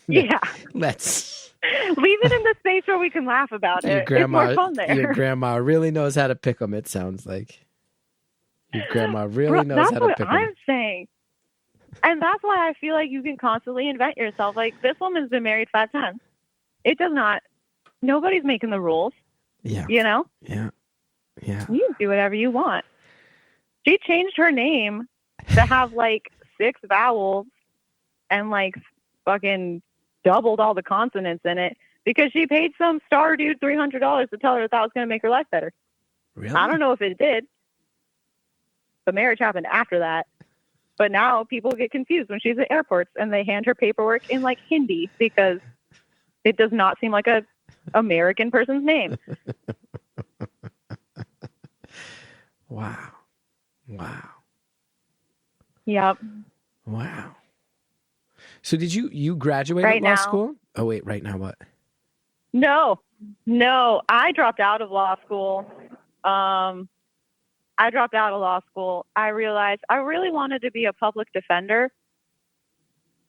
Yeah. Let's leave it in the space where we can laugh about it. It's more fun there. Your grandma really knows how to pick them, it sounds like. Your grandma really knows how to pick them. That's what I'm saying. And that's why I feel like you can constantly invent yourself. Like, this woman's been married 5 times. It does not. Nobody's making the rules. Yeah. You know? Yeah. You do whatever you want. She changed her name to have, like, 6 vowels and, like, fucking doubled all the consonants in it because she paid some star dude $300 to tell her that was going to make her life better. Really? I don't know if it did. The marriage happened after that. But now people get confused when she's at airports and they hand her paperwork in, like, Hindi because it does not seem like a American person's name. Wow. Yep. Wow. So did you graduate right law now. School? Oh, wait, right now what? No. I dropped out of law school. I realized I really wanted to be a public defender.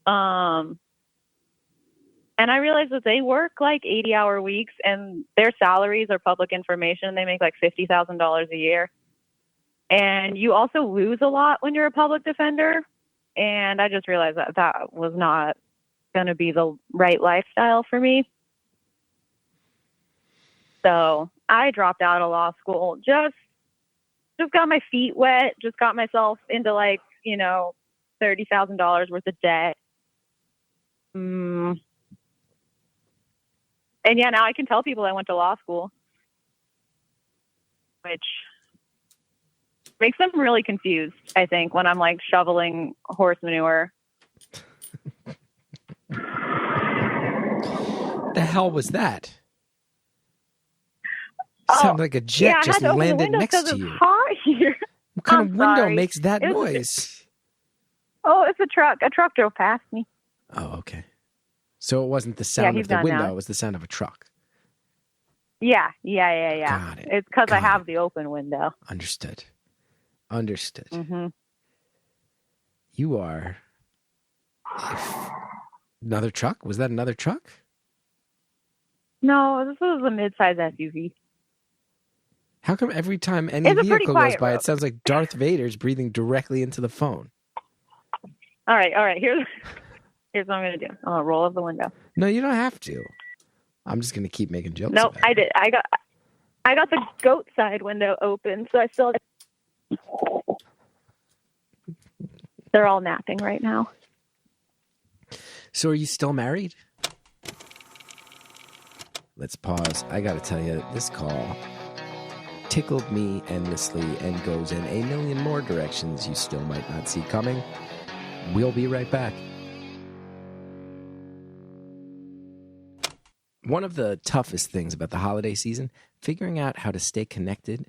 And I realized that they work like 80-hour weeks and their salaries are public information. They make like $50,000 a year. And you also lose a lot when you're a public defender. And I just realized that was not going to be the right lifestyle for me. So I dropped out of law school, just got my feet wet, just got myself into like, $30,000 worth of debt. And yeah, now I can tell people I went to law school, which makes them really confused, I think, when I'm like shoveling horse manure. The hell was that? Sounded like a jet just landed next to you. It's hot here. What kind of window makes that noise? It's a truck. A truck drove past me. Oh, okay. So it wasn't the sound of the window. Now. It was the sound of a truck. Yeah. Got it. It's because I have the open window. Understood. Mm-hmm. You are another truck? Was that another truck? No, this was a mid-size SUV. How come every time any vehicle goes by, it sounds like Darth Vader's breathing directly into the phone? All right. Here's what I'm going to do. I'm going to roll up the window. No, you don't have to. I'm just going to keep making jokes. No, I did. I got the goat side window open, so I still. They're all napping right now. So are you still married? Let's pause. I got to tell you, this call tickled me endlessly and goes in a million more directions you still might not see coming. We'll be right back. One of the toughest things about the holiday season, figuring out how to stay connected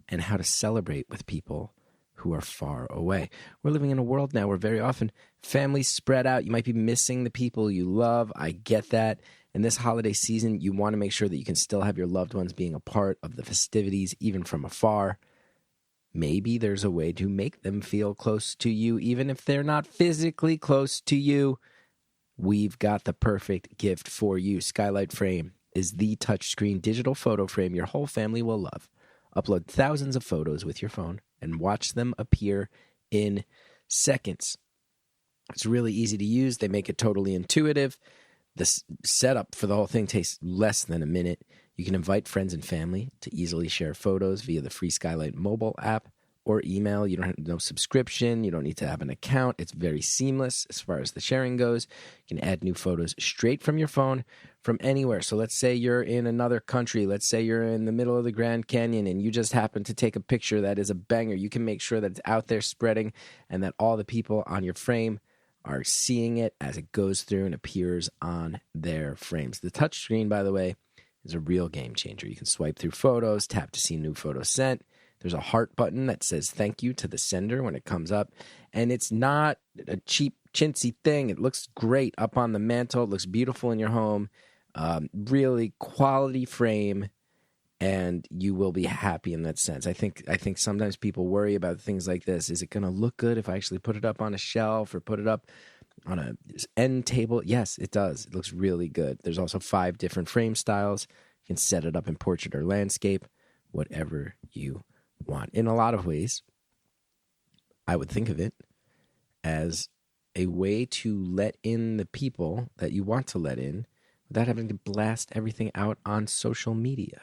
and how to celebrate with people who are far away. We're living in a world now where very often families spread out. You might be missing the people you love. I get that. In this holiday season, you want to make sure that you can still have your loved ones being a part of the festivities, even from afar. Maybe there's a way to make them feel close to you, even if they're not physically close to you. We've got the perfect gift for you. Skylight Frame is the touchscreen digital photo frame your whole family will love. Upload thousands of photos with your phone and watch them appear in seconds. It's really easy to use. They make it totally intuitive. The setup for the whole thing takes less than a minute. You can invite friends and family to easily share photos via the free Skylight mobile app or email. You don't have no subscription. You don't need to have an account. It's very seamless as far as the sharing goes. You can add new photos straight from your phone from anywhere. So let's say you're in another country. Let's say you're in the middle of the Grand Canyon and you just happen to take a picture that is a banger. You can make sure that it's out there spreading and that all the people on your frame are seeing it as it goes through and appears on their frames. The touchscreen, by the way, is a real game changer. You can swipe through photos, tap to see new photos sent. There's a heart button that says thank you to the sender when it comes up. And it's not a cheap, chintzy thing. It looks great up on the mantle. It looks beautiful in your home. Really quality frame, and you will be happy in that sense. I think sometimes people worry about things like this. Is it going to look good if I actually put it up on a shelf or put it up on a end table? Yes, it does. It looks really good. There's also 5 different frame styles. You can set it up in portrait or landscape, whatever you want. In a lot of ways, I would think of it as a way to let in the people that you want to let in without having to blast everything out on social media.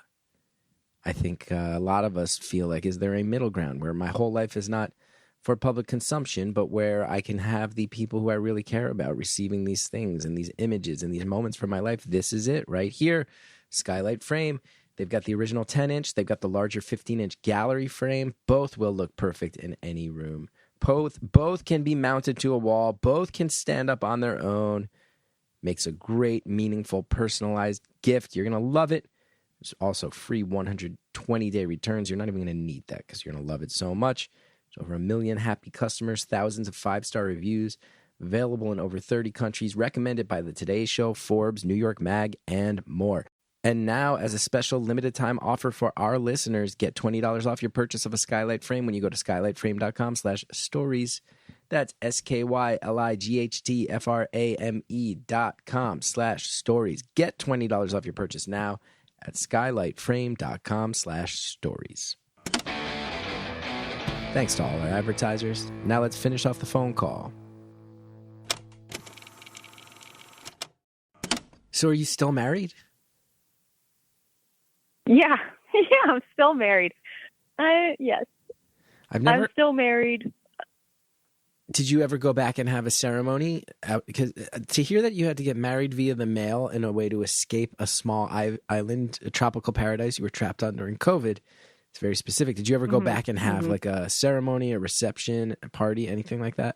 I think a lot of us feel like, is there a middle ground where my whole life is not for public consumption, but where I can have the people who I really care about receiving these things and these images and these moments from my life? This is it right here. Skylight frame. They've got the original 10-inch. They've got the larger 15-inch gallery frame. Both will look perfect in any room. Both can be mounted to a wall. Both can stand up on their own. Makes a great, meaningful, personalized gift. You're going to love it. There's also free 120-day returns. You're not even going to need that because you're going to love it so much. There's over 1 million happy customers, thousands of 5-star reviews, available in over 30 countries, recommended by the Today Show, Forbes, New York Mag, and more. And now, as a special limited-time offer for our listeners, get $20 off your purchase of a Skylight frame when you go to skylightframe.com/stories. That's skylightframe.com/stories. Get $20 off your purchase now at skylightframe.com/stories. Thanks to all our advertisers. Now let's finish off the phone call. So are you still married? Yeah. Yeah, I'm still married. Yes. I'm still married. Did you ever go back and have a ceremony? Because to hear that you had to get married via the mail in a way to escape a small island, a tropical paradise you were trapped on during COVID, it's very specific. Did you ever go back and have like a ceremony, a reception, a party, anything like that?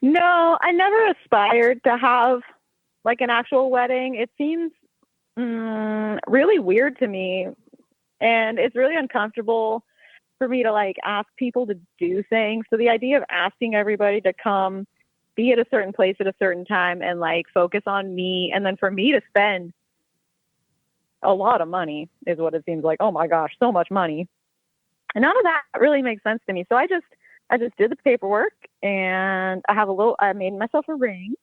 No, I never aspired to have like an actual wedding. It seems really weird to me, and it's really uncomfortable for me to like ask people to do things. So the idea of asking everybody to come be at a certain place at a certain time and like focus on me, and then for me to spend a lot of money is what it seems like. Oh my gosh, so much money. And none of that really makes sense to me. So I just did the paperwork, and I made myself a ring,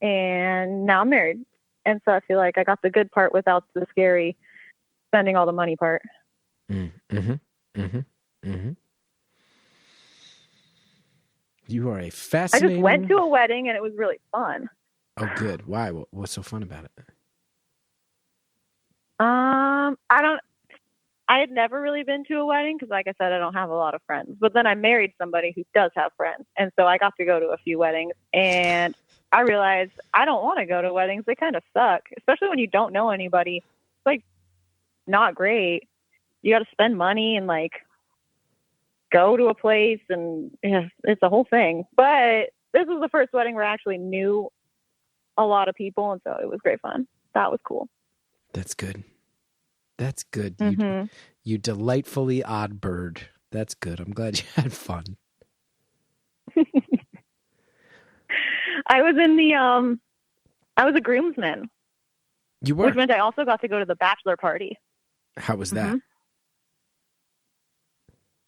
and now I'm married. And so I feel like I got the good part without the scary spending all the money part. You are a fascinating... I just went to a wedding and it was really fun. Oh, good. Why? What's so fun about it? I had never really been to a wedding because, like I said, I don't have a lot of friends. But then I married somebody who does have friends. And so I got to go to a few weddings, and I realized I don't want to go to weddings. They kind of suck, especially when you don't know anybody. It's like not great. You got to spend money and like go to a place, and it's a whole thing. But this was the first wedding where I actually knew a lot of people, and so it was great fun. That was cool. That's good. That's good. You delightfully odd bird. That's good. I'm glad you had fun. I was a groomsman. You were? Which meant I also got to go to the bachelor party. How was that?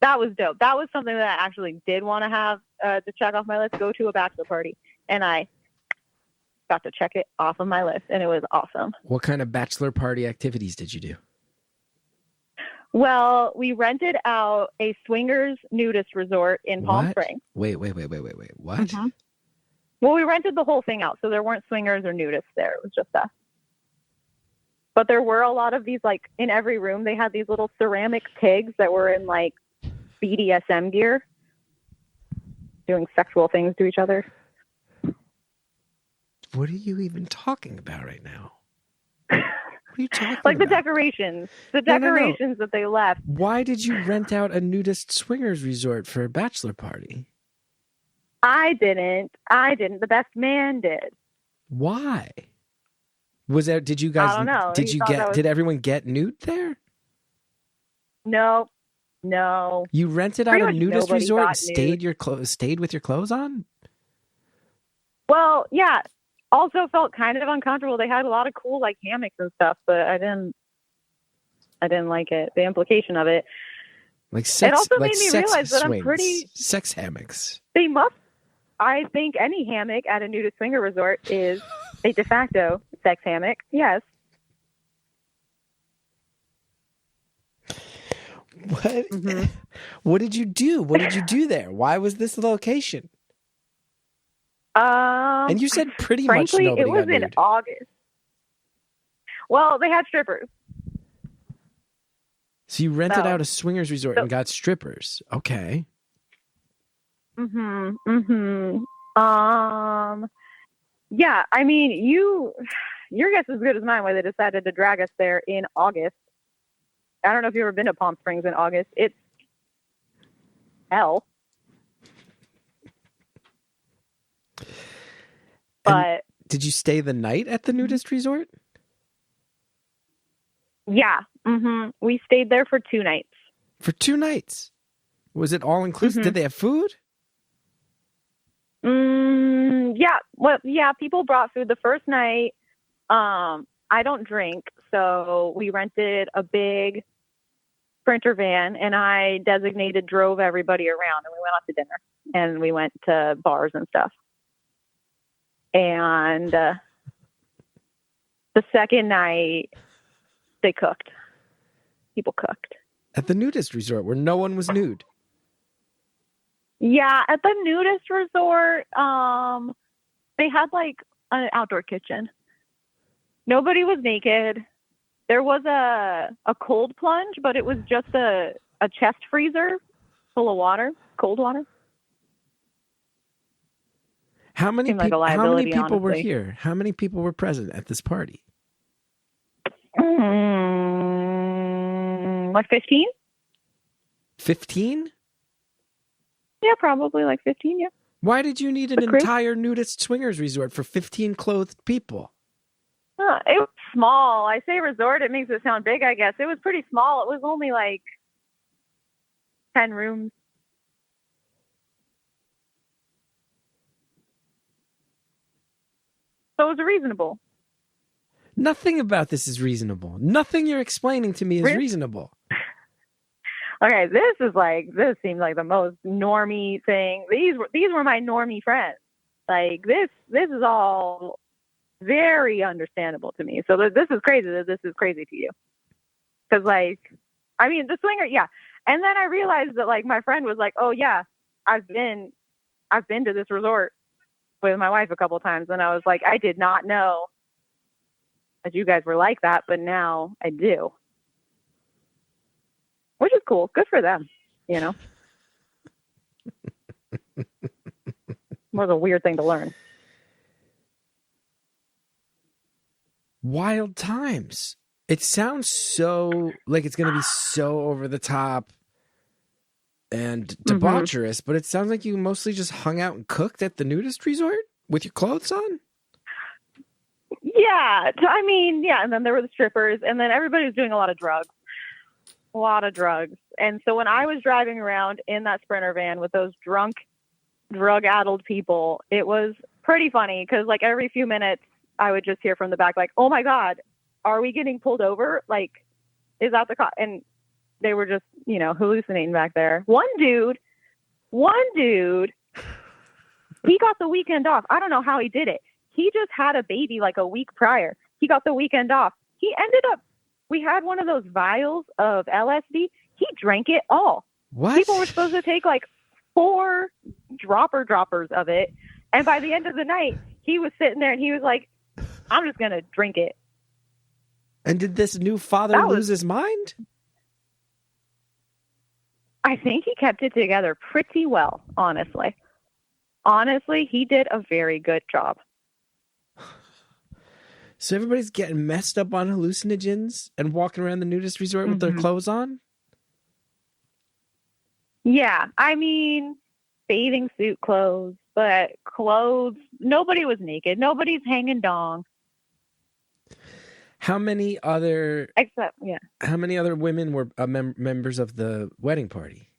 That was dope. That was something that I actually did want to have to check off my list, go to a bachelor party. And I got to check it off of my list, and it was awesome. What kind of bachelor party activities did you do? Well, we rented out a swingers nudist resort in Palm What? Springs. Wait. What? Mhm. Well, we rented the whole thing out, so there weren't swingers or nudists there. It was just us. But there were a lot of these, like, in every room, they had these little ceramic pigs that were in, like, BDSM gear, doing sexual things to each other. What are you even talking about right now? What are you talking Like about? the decorations. The decorations that they left. Why did you rent out a nudist swingers resort for a bachelor party? I didn't. The best man did. Why? Was there? Did you guys? I don't know. Did you get? Did everyone get nude there? No. You rented out a nudist resort and stayed with your clothes on? Well, yeah. Also felt kind of uncomfortable. They had a lot of cool like hammocks and stuff, but I didn't like it. The implication of it. Like sex. It also like made me sex realize that swings, I'm pretty. Sex hammocks. They must. I think any hammock at a nudist swinger resort is a de facto sex hammock. Yes. What? Mm-hmm. What did you do? What did you do there? Why was this the location? And you said pretty frankly, much nobody it was got in nude. August. Well, they had strippers. So you rented out a swingers resort and got strippers. Okay. Yeah, I mean, your guess is as good as mine why they decided to drag us there in August. I don't know if you've ever been to Palm Springs in August. It's hell. But did you stay the night at the nudist resort? yeah, we stayed there for 2 nights. For 2 nights? Was it all inclusive? Did they have food? Yeah. Well, yeah, people brought food the first night. I don't drink, so we rented a big Sprinter van, and I drove everybody around, and we went out to dinner, and we went to bars and stuff. And the second night, they cooked. People cooked. At the nudist resort where no one was nude. Yeah, at the nudist resort, they had like an outdoor kitchen. Nobody was naked. There was a cold plunge, but it was just a chest freezer full of water, cold water. How many people honestly. were here? How many people were present at this party? Like 15? 15? Yeah, probably like 15, yeah. Why did you need an entire nudist swingers resort for 15 clothed people? It was small. I say resort, it makes it sound big, I guess. It was pretty small. It was only like 10 rooms. So it was reasonable. Nothing about this is reasonable. Nothing you're explaining to me is reasonable. Okay, this seems like the most normie thing. These were my normie friends. Like this is all very understandable to me. So this is crazy that this is crazy to you. Because the swinger, yeah. And then I realized that like my friend was like, oh yeah, I've been to this resort with my wife a couple of times, and I was like, I did not know that you guys were like that, but now I do. Which is cool. Good for them, you know. Was a weird thing to learn. Wild times. It sounds so like it's going to be so over the top and debaucherous, but it sounds like you mostly just hung out and cooked at the nudist resort with your clothes on? Yeah. Yeah. And then there were the strippers, and then everybody was doing a lot of drugs. And so when I was driving around in that Sprinter van with those drunk, drug-addled people, it was pretty funny because like every few minutes I would just hear from the back like, oh my God, are we getting pulled over? Like, is that the cop? And they were just, hallucinating back there. One dude, he got the weekend off. I don't know how he did it. He just had a baby like a week prior. He got the weekend off. He ended up we had one of those vials of LSD. He drank it all. What? People were supposed to take like 4 droppers of it. And by the end of the night, he was sitting there and he was like, I'm just going to drink it. And did this new father lose his mind? I think he kept it together pretty well, honestly. Honestly, he did a very good job. So everybody's getting messed up on hallucinogens and walking around the nudist resort with their clothes on? Yeah, I mean, bathing suit clothes, but clothes, nobody was naked. Nobody's hanging dong. How many other women were members of the wedding party?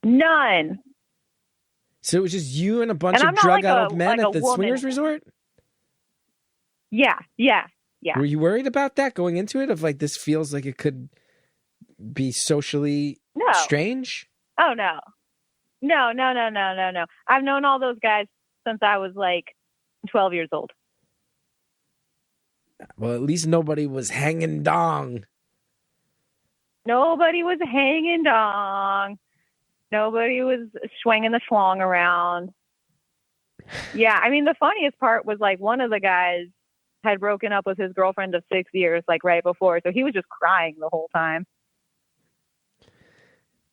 None. So it was just you and a bunch of drug-addled men at the swingers resort? Yeah. Were you worried about that going into it? Of like, this feels like it could be socially strange? Oh, no. No. I've known all those guys since I was like 12 years old. Well, at least nobody was hanging dong. Nobody was hanging dong. Nobody was swinging the schlong around. Yeah, I mean, the funniest part was like one of the guys had broken up with his girlfriend of 6 years, like right before. So he was just crying the whole time.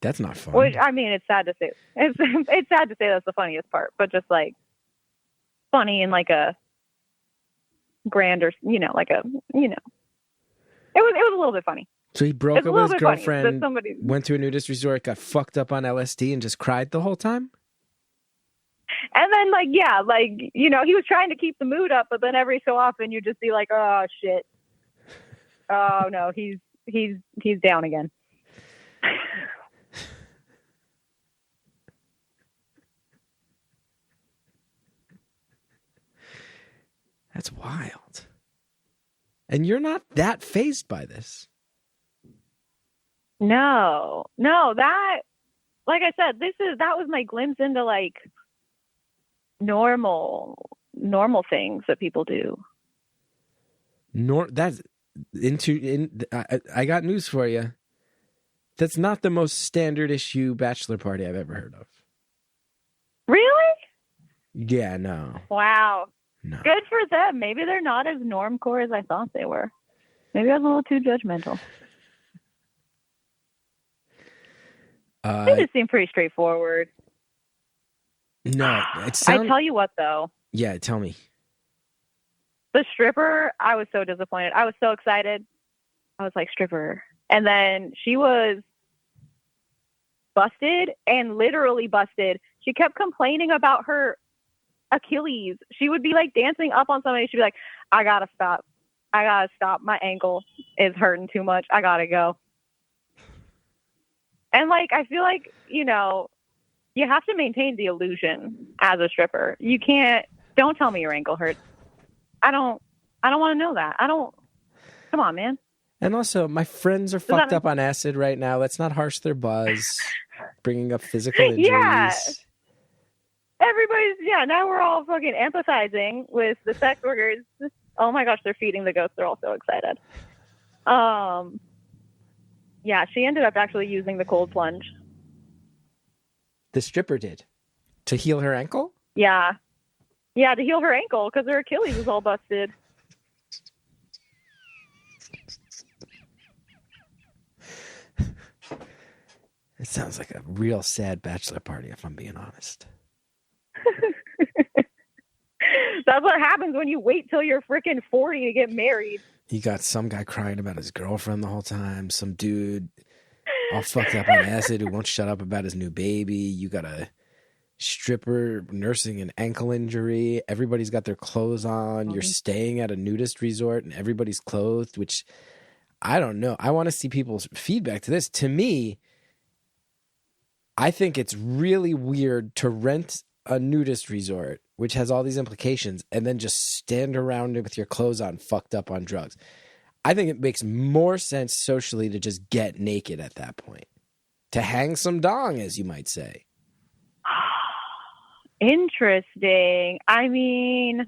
That's not fun. Which, I mean, it's sad to say. It's sad to say that's the funniest part, but just like funny in like a grander, it was a little bit funny. So he broke up with his girlfriend, went to a nudist resort, got fucked up on LSD, and just cried the whole time? And then, he was trying to keep the mood up, but then every so often you just see like, oh, shit. Oh, no, he's down again. That's wild. And you're not that fazed by this. No, that, like I said, that was my glimpse into like normal things that people do. I got news for you. That's not the most standard issue bachelor party I've ever heard of. Really? Yeah, no. Wow. No. Good for them. Maybe they're not as normcore as I thought they were. Maybe I was a little too judgmental. They just seem pretty straightforward. No, I tell you what, though. Yeah, tell me. The stripper, I was so disappointed. I was so excited. I was like, stripper. And then she was busted, and literally busted. She kept complaining about her Achilles. She would be like dancing up on somebody. She'd be like, I gotta stop. My ankle is hurting too much. I gotta go. And like, I feel like, you have to maintain the illusion as a stripper. You don't tell me your ankle hurts. I don't want to know that. Come on, man. And also, my friends are fucked up on acid right now. Let's not harsh their buzz, bringing up physical injuries. Yeah. Now we're all fucking empathizing with the sex workers. Oh my gosh, they're feeding the ghosts. They're all so excited. Yeah, she ended up actually using the cold plunge. The stripper did? To heal her ankle? Yeah. Yeah, to heal her ankle because her Achilles was all busted. It sounds like a real sad bachelor party, if I'm being honest. That's what happens when you wait till you're freaking 40 to get married. You got some guy crying about his girlfriend the whole time. Some dude all fucked up on acid who won't shut up about his new baby. You got a stripper nursing an ankle injury. Everybody's got their clothes on. You're staying at a nudist resort and everybody's clothed, which I don't know. I want to see people's feedback to this. To me, I think it's really weird to rent a nudist resort, which has all these implications, and then just stand around it with your clothes on, fucked up on drugs. I think it makes more sense socially to just get naked at that point. To hang some dong, as you might say. Interesting. I mean,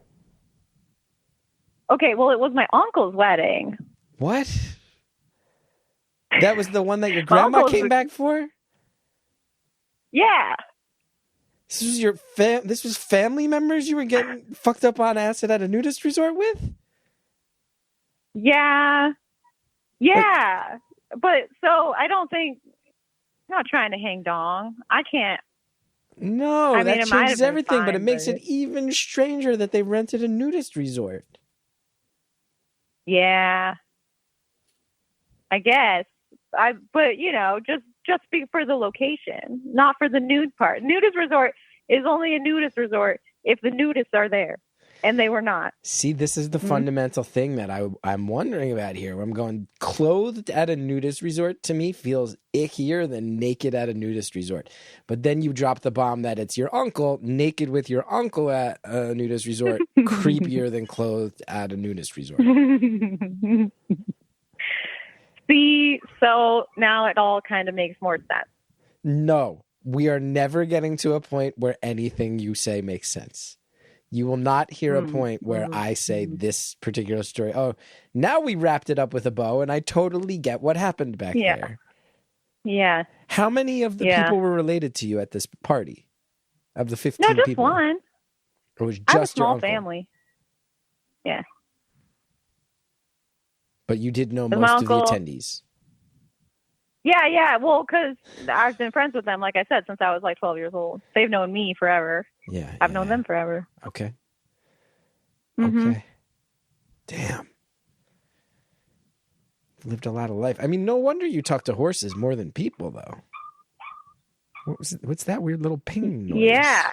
okay, well, it was my uncle's wedding. What? That was the one that your My grandma uncle's came back for? Yeah. This was this was family members you were getting fucked up on acid at a nudist resort with? Yeah. Yeah. But so I don't think, I'm not trying to hang dong. I can't. No, I mean, that it might have changes been everything, but it fine, makes but- it even stranger that they rented a nudist resort. Yeah. I guess. But you know, just speak for the location, not for the nude part. Nudist resort is only a nudist resort if the nudists are there, and they were not. See, this is the fundamental thing that I'm wondering about here. I'm going, clothed at a nudist resort to me feels ickier than naked at a nudist resort. But then you drop the bomb that it's your uncle, naked with your uncle at a nudist resort, creepier than clothed at a nudist resort. See, so now it all kind of makes more sense. No, we are never getting to a point where anything you say makes sense. You will not hear a point where I say this particular story. Oh, now we wrapped it up with a bow, and I totally get what happened back there. Yeah. How many of the people were related to you at this party? Of the 15 No, just people? one. Or was I have a just your small uncle? family. Yeah. But you did know My most uncle- of the attendees. Yeah. Well, because I've been friends with them, like I said, since I was like 12 years old. They've known me forever. Yeah. I've known them forever. Okay. Mhm. Okay. Damn. Lived a lot of life. I mean, no wonder you talk to horses more than people, though. What's that weird little ping noise? Yeah.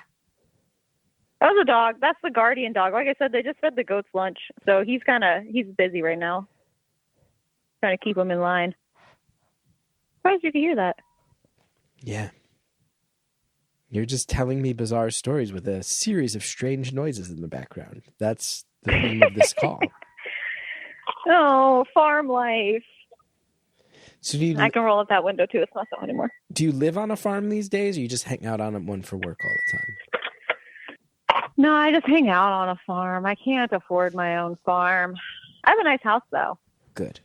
That was a dog. That's the guardian dog. Like I said, they just fed the goats lunch. So he's busy right now. Trying to keep him in line. Surprised you could hear that. Yeah. You're just telling me bizarre stories with a series of strange noises in the background. That's the theme of this call. Oh, farm life. So do I can roll up that window too. It's not so anymore. you live on a farm these days, or you just hang out on one for work all the time? No, I just hang out on a farm. I can't afford my own farm. I have a nice house though. Good.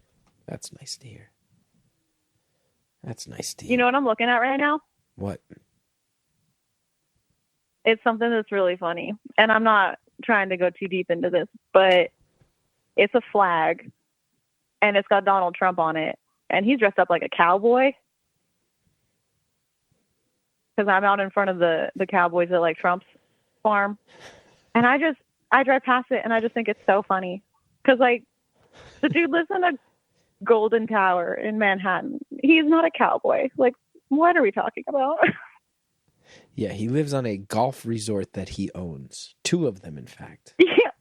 That's nice to hear. That's nice to hear. You know what I'm looking at right now? What? It's something that's really funny. And I'm not trying to go too deep into this, but it's a flag and it's got Donald Trump on it. And he's dressed up like a cowboy. Because I'm out in front of the cowboys at like Trump's farm. And I drive past it and I just think it's so funny. Because like the dude lives in a golden tower in Manhattan. He's not a cowboy. Like, what are we talking about? Yeah, he lives on a golf resort that he owns. 2 of them, in fact. Yeah.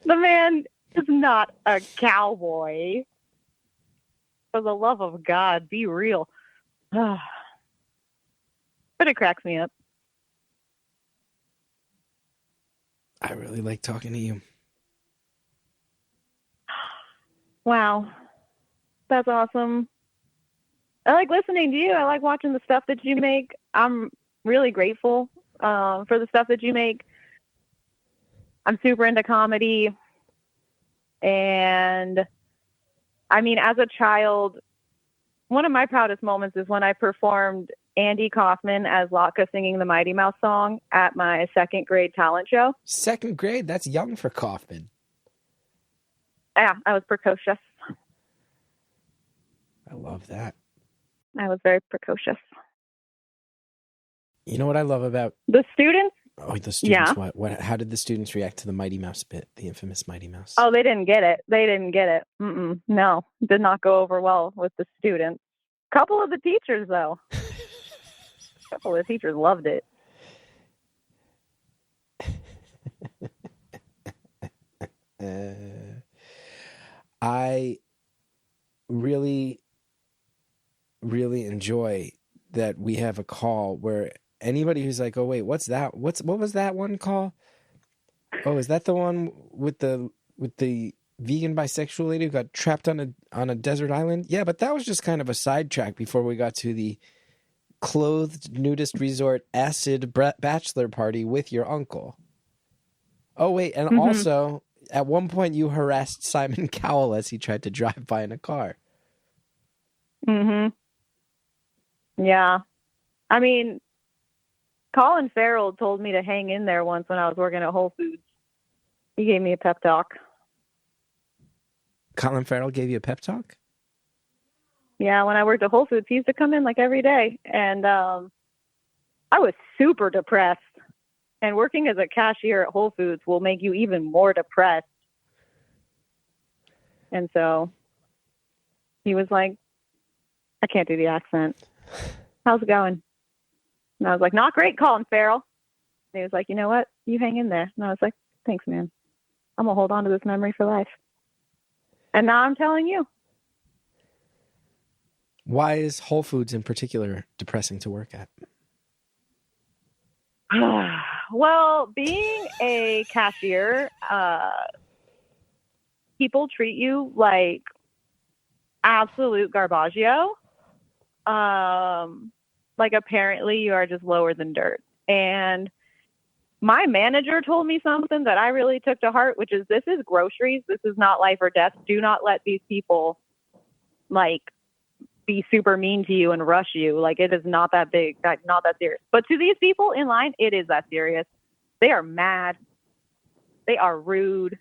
The man is not a cowboy. For the love of God, be real. But it cracks me up. I really like talking to you. Wow. That's awesome. I like listening to you. I like watching the stuff that you make. I'm really grateful for the stuff that you make. I'm super into comedy. And I mean, as a child, one of my proudest moments is when I performed Andy Kaufman as Latka singing the Mighty Mouse song at my 2nd grade talent show. 2nd grade? That's young for Kaufman. Yeah, I was precocious. I love that. I was very precocious. You know what I love about... The students? Oh, the students. Yeah. What? How did the students react to the Mighty Mouse bit, the infamous Mighty Mouse? Oh, they didn't get it. Mm-mm. No, did not go over well with the students. Couple of the teachers, though. Couple of the teachers loved it. I really, really enjoy that we have a call where anybody who's like, oh, wait, what's that? What was that one call? Oh, is that the one with the vegan bisexual lady who got trapped on a desert island? Yeah, but that was just kind of a sidetrack before we got to the clothed nudist resort acid bachelor party with your uncle. Oh, wait, and also at one point you harassed Simon Cowell as he tried to drive by in a car. Mm-hmm. Yeah. I mean, Colin Farrell told me to hang in there once when I was working at Whole Foods. He gave me a pep talk. Colin Farrell gave you a pep talk? Yeah, when I worked at Whole Foods, he used to come in like every day. And I was super depressed. And working as a cashier at Whole Foods will make you even more depressed. And so he was like, I can't do the accent. How's it going? And I was like, not great, Colin Farrell. And he was like, you know what? You hang in there. And I was like, thanks, man. I'm going to hold on to this memory for life. And now I'm telling you. Why is Whole Foods in particular depressing to work at? Well, being a cashier, people treat you like absolute garbaggio. Like apparently you are just lower than dirt. And my manager told me something that I really took to heart, which is this is groceries. This is not life or death. Do not let these people like be super mean to you and rush you. Like it is not that big, not that serious. But to these people in line, it is that serious. They are mad. They are rude.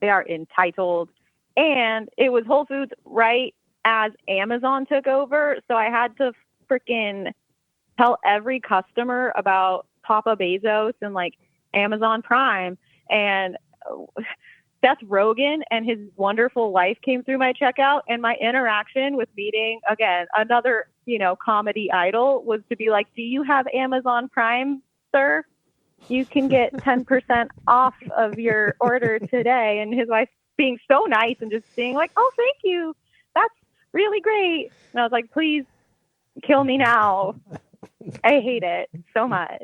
They are entitled. And it was Whole Foods right as Amazon took over. So I had to freaking tell every customer about Papa Bezos and like Amazon Prime. And Seth Rogen and his wonderful wife came through my checkout, and my interaction with meeting, again, another, comedy idol was to be like, do you have Amazon Prime, sir? You can get 10% off of your order today. And his wife being so nice and just being like, oh, thank you. That's really great. And I was like, please kill me now. I hate it so much.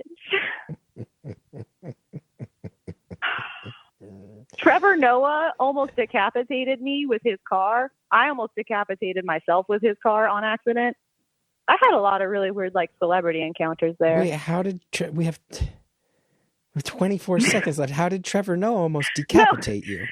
Trevor Noah almost decapitated me with his car. I almost decapitated myself with his car on accident. I had a lot of really weird, like, celebrity encounters there. Wait, how did we have 24 seconds left? How did Trevor Noah almost decapitate you?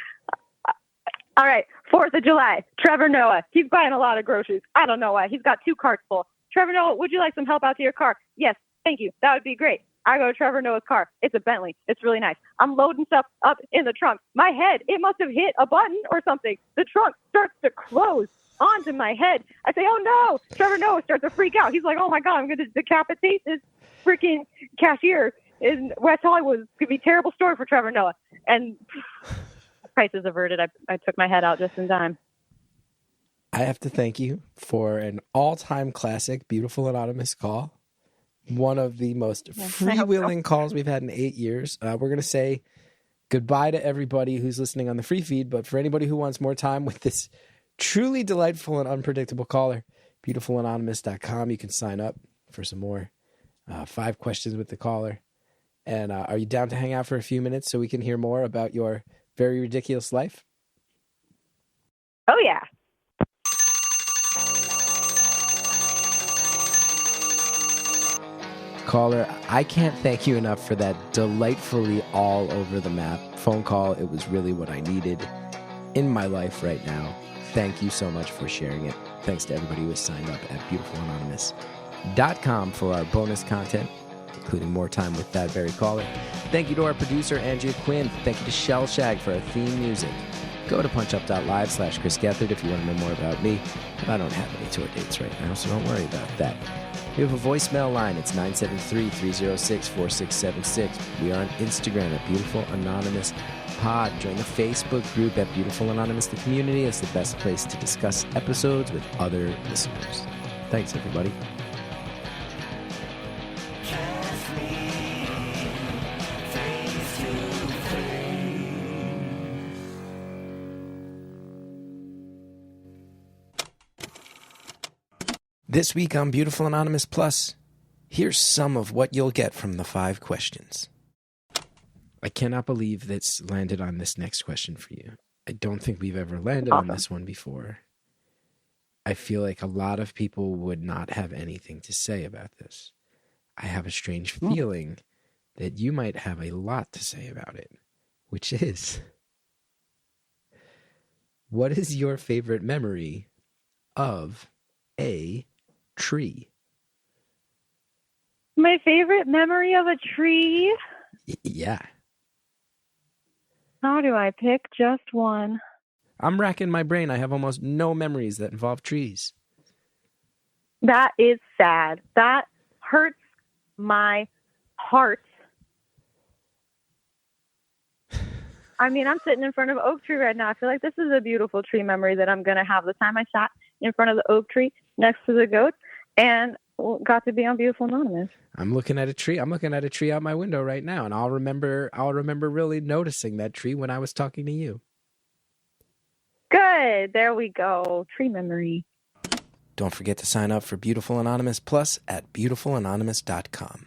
All right, 4th of July. Trevor Noah. He's buying a lot of groceries. I don't know why. He's got 2 carts full. Trevor Noah, would you like some help out to your car? Yes, thank you. That would be great. I go to Trevor Noah's car. It's a Bentley. It's really nice. I'm loading stuff up in the trunk. My head, it must have hit a button or something. The trunk starts to close onto my head. I say, oh no. Trevor Noah starts to freak out. He's like, oh my God, I'm going to decapitate this freaking cashier in West Hollywood. It's going to be a terrible story for Trevor Noah. And crisis averted. I took my head out just in time. I have to thank you for an all-time classic, Beautiful Anonymous call. One of the most freewheeling calls we've had in 8 years. We're going to say goodbye to everybody who's listening on the free feed, but for anybody who wants more time with this truly delightful and unpredictable caller, beautifulanonymous.com, you can sign up for some more 5 questions with the caller. And are you down to hang out for a few minutes so we can hear more about your very ridiculous life? Oh, yeah. Caller, I can't thank you enough for that delightfully all over the map phone call. It was really what I needed in my life right now. Thank you so much for sharing it. Thanks to everybody who has signed up at beautifulanonymous.com for our bonus content, including more time with that very caller. Thank you to our producer, Andrea Quinn. Thank you to Shell Shag for our theme music. Go to punchup.live/Chris Gethard if you want to know more about me. I don't have any tour dates right now, so don't worry about that. We have a voicemail line. It's 973-306-4676. We are on Instagram at Beautiful Anonymous Pod. Join the Facebook group at Beautiful Anonymous, the community. It's the best place to discuss episodes with other listeners. Thanks, everybody. This week on Beautiful Anonymous Plus, here's some of what you'll get from the 5 questions. I cannot believe that's landed on this next question for you. I don't think we've ever landed on this one before. I feel like a lot of people would not have anything to say about this. I have a strange feeling that you might have a lot to say about it, which is, What is your favorite memory of a tree? My favorite memory of a tree? Yeah. How do I pick just one? I'm racking my brain. I have almost no memories that involve trees. That is sad. That hurts my heart. I mean, I'm sitting in front of an oak tree right now. I feel like this is a beautiful tree memory that I'm going to have. The time I sat in front of the oak tree next to the goats and got to be on Beautiful Anonymous. I'm looking at a tree. I'm looking at a tree out my window right now, and I'll remember really noticing that tree when I was talking to you. Good. There we go. Tree memory. Don't forget to sign up for Beautiful Anonymous Plus at beautifulanonymous.com.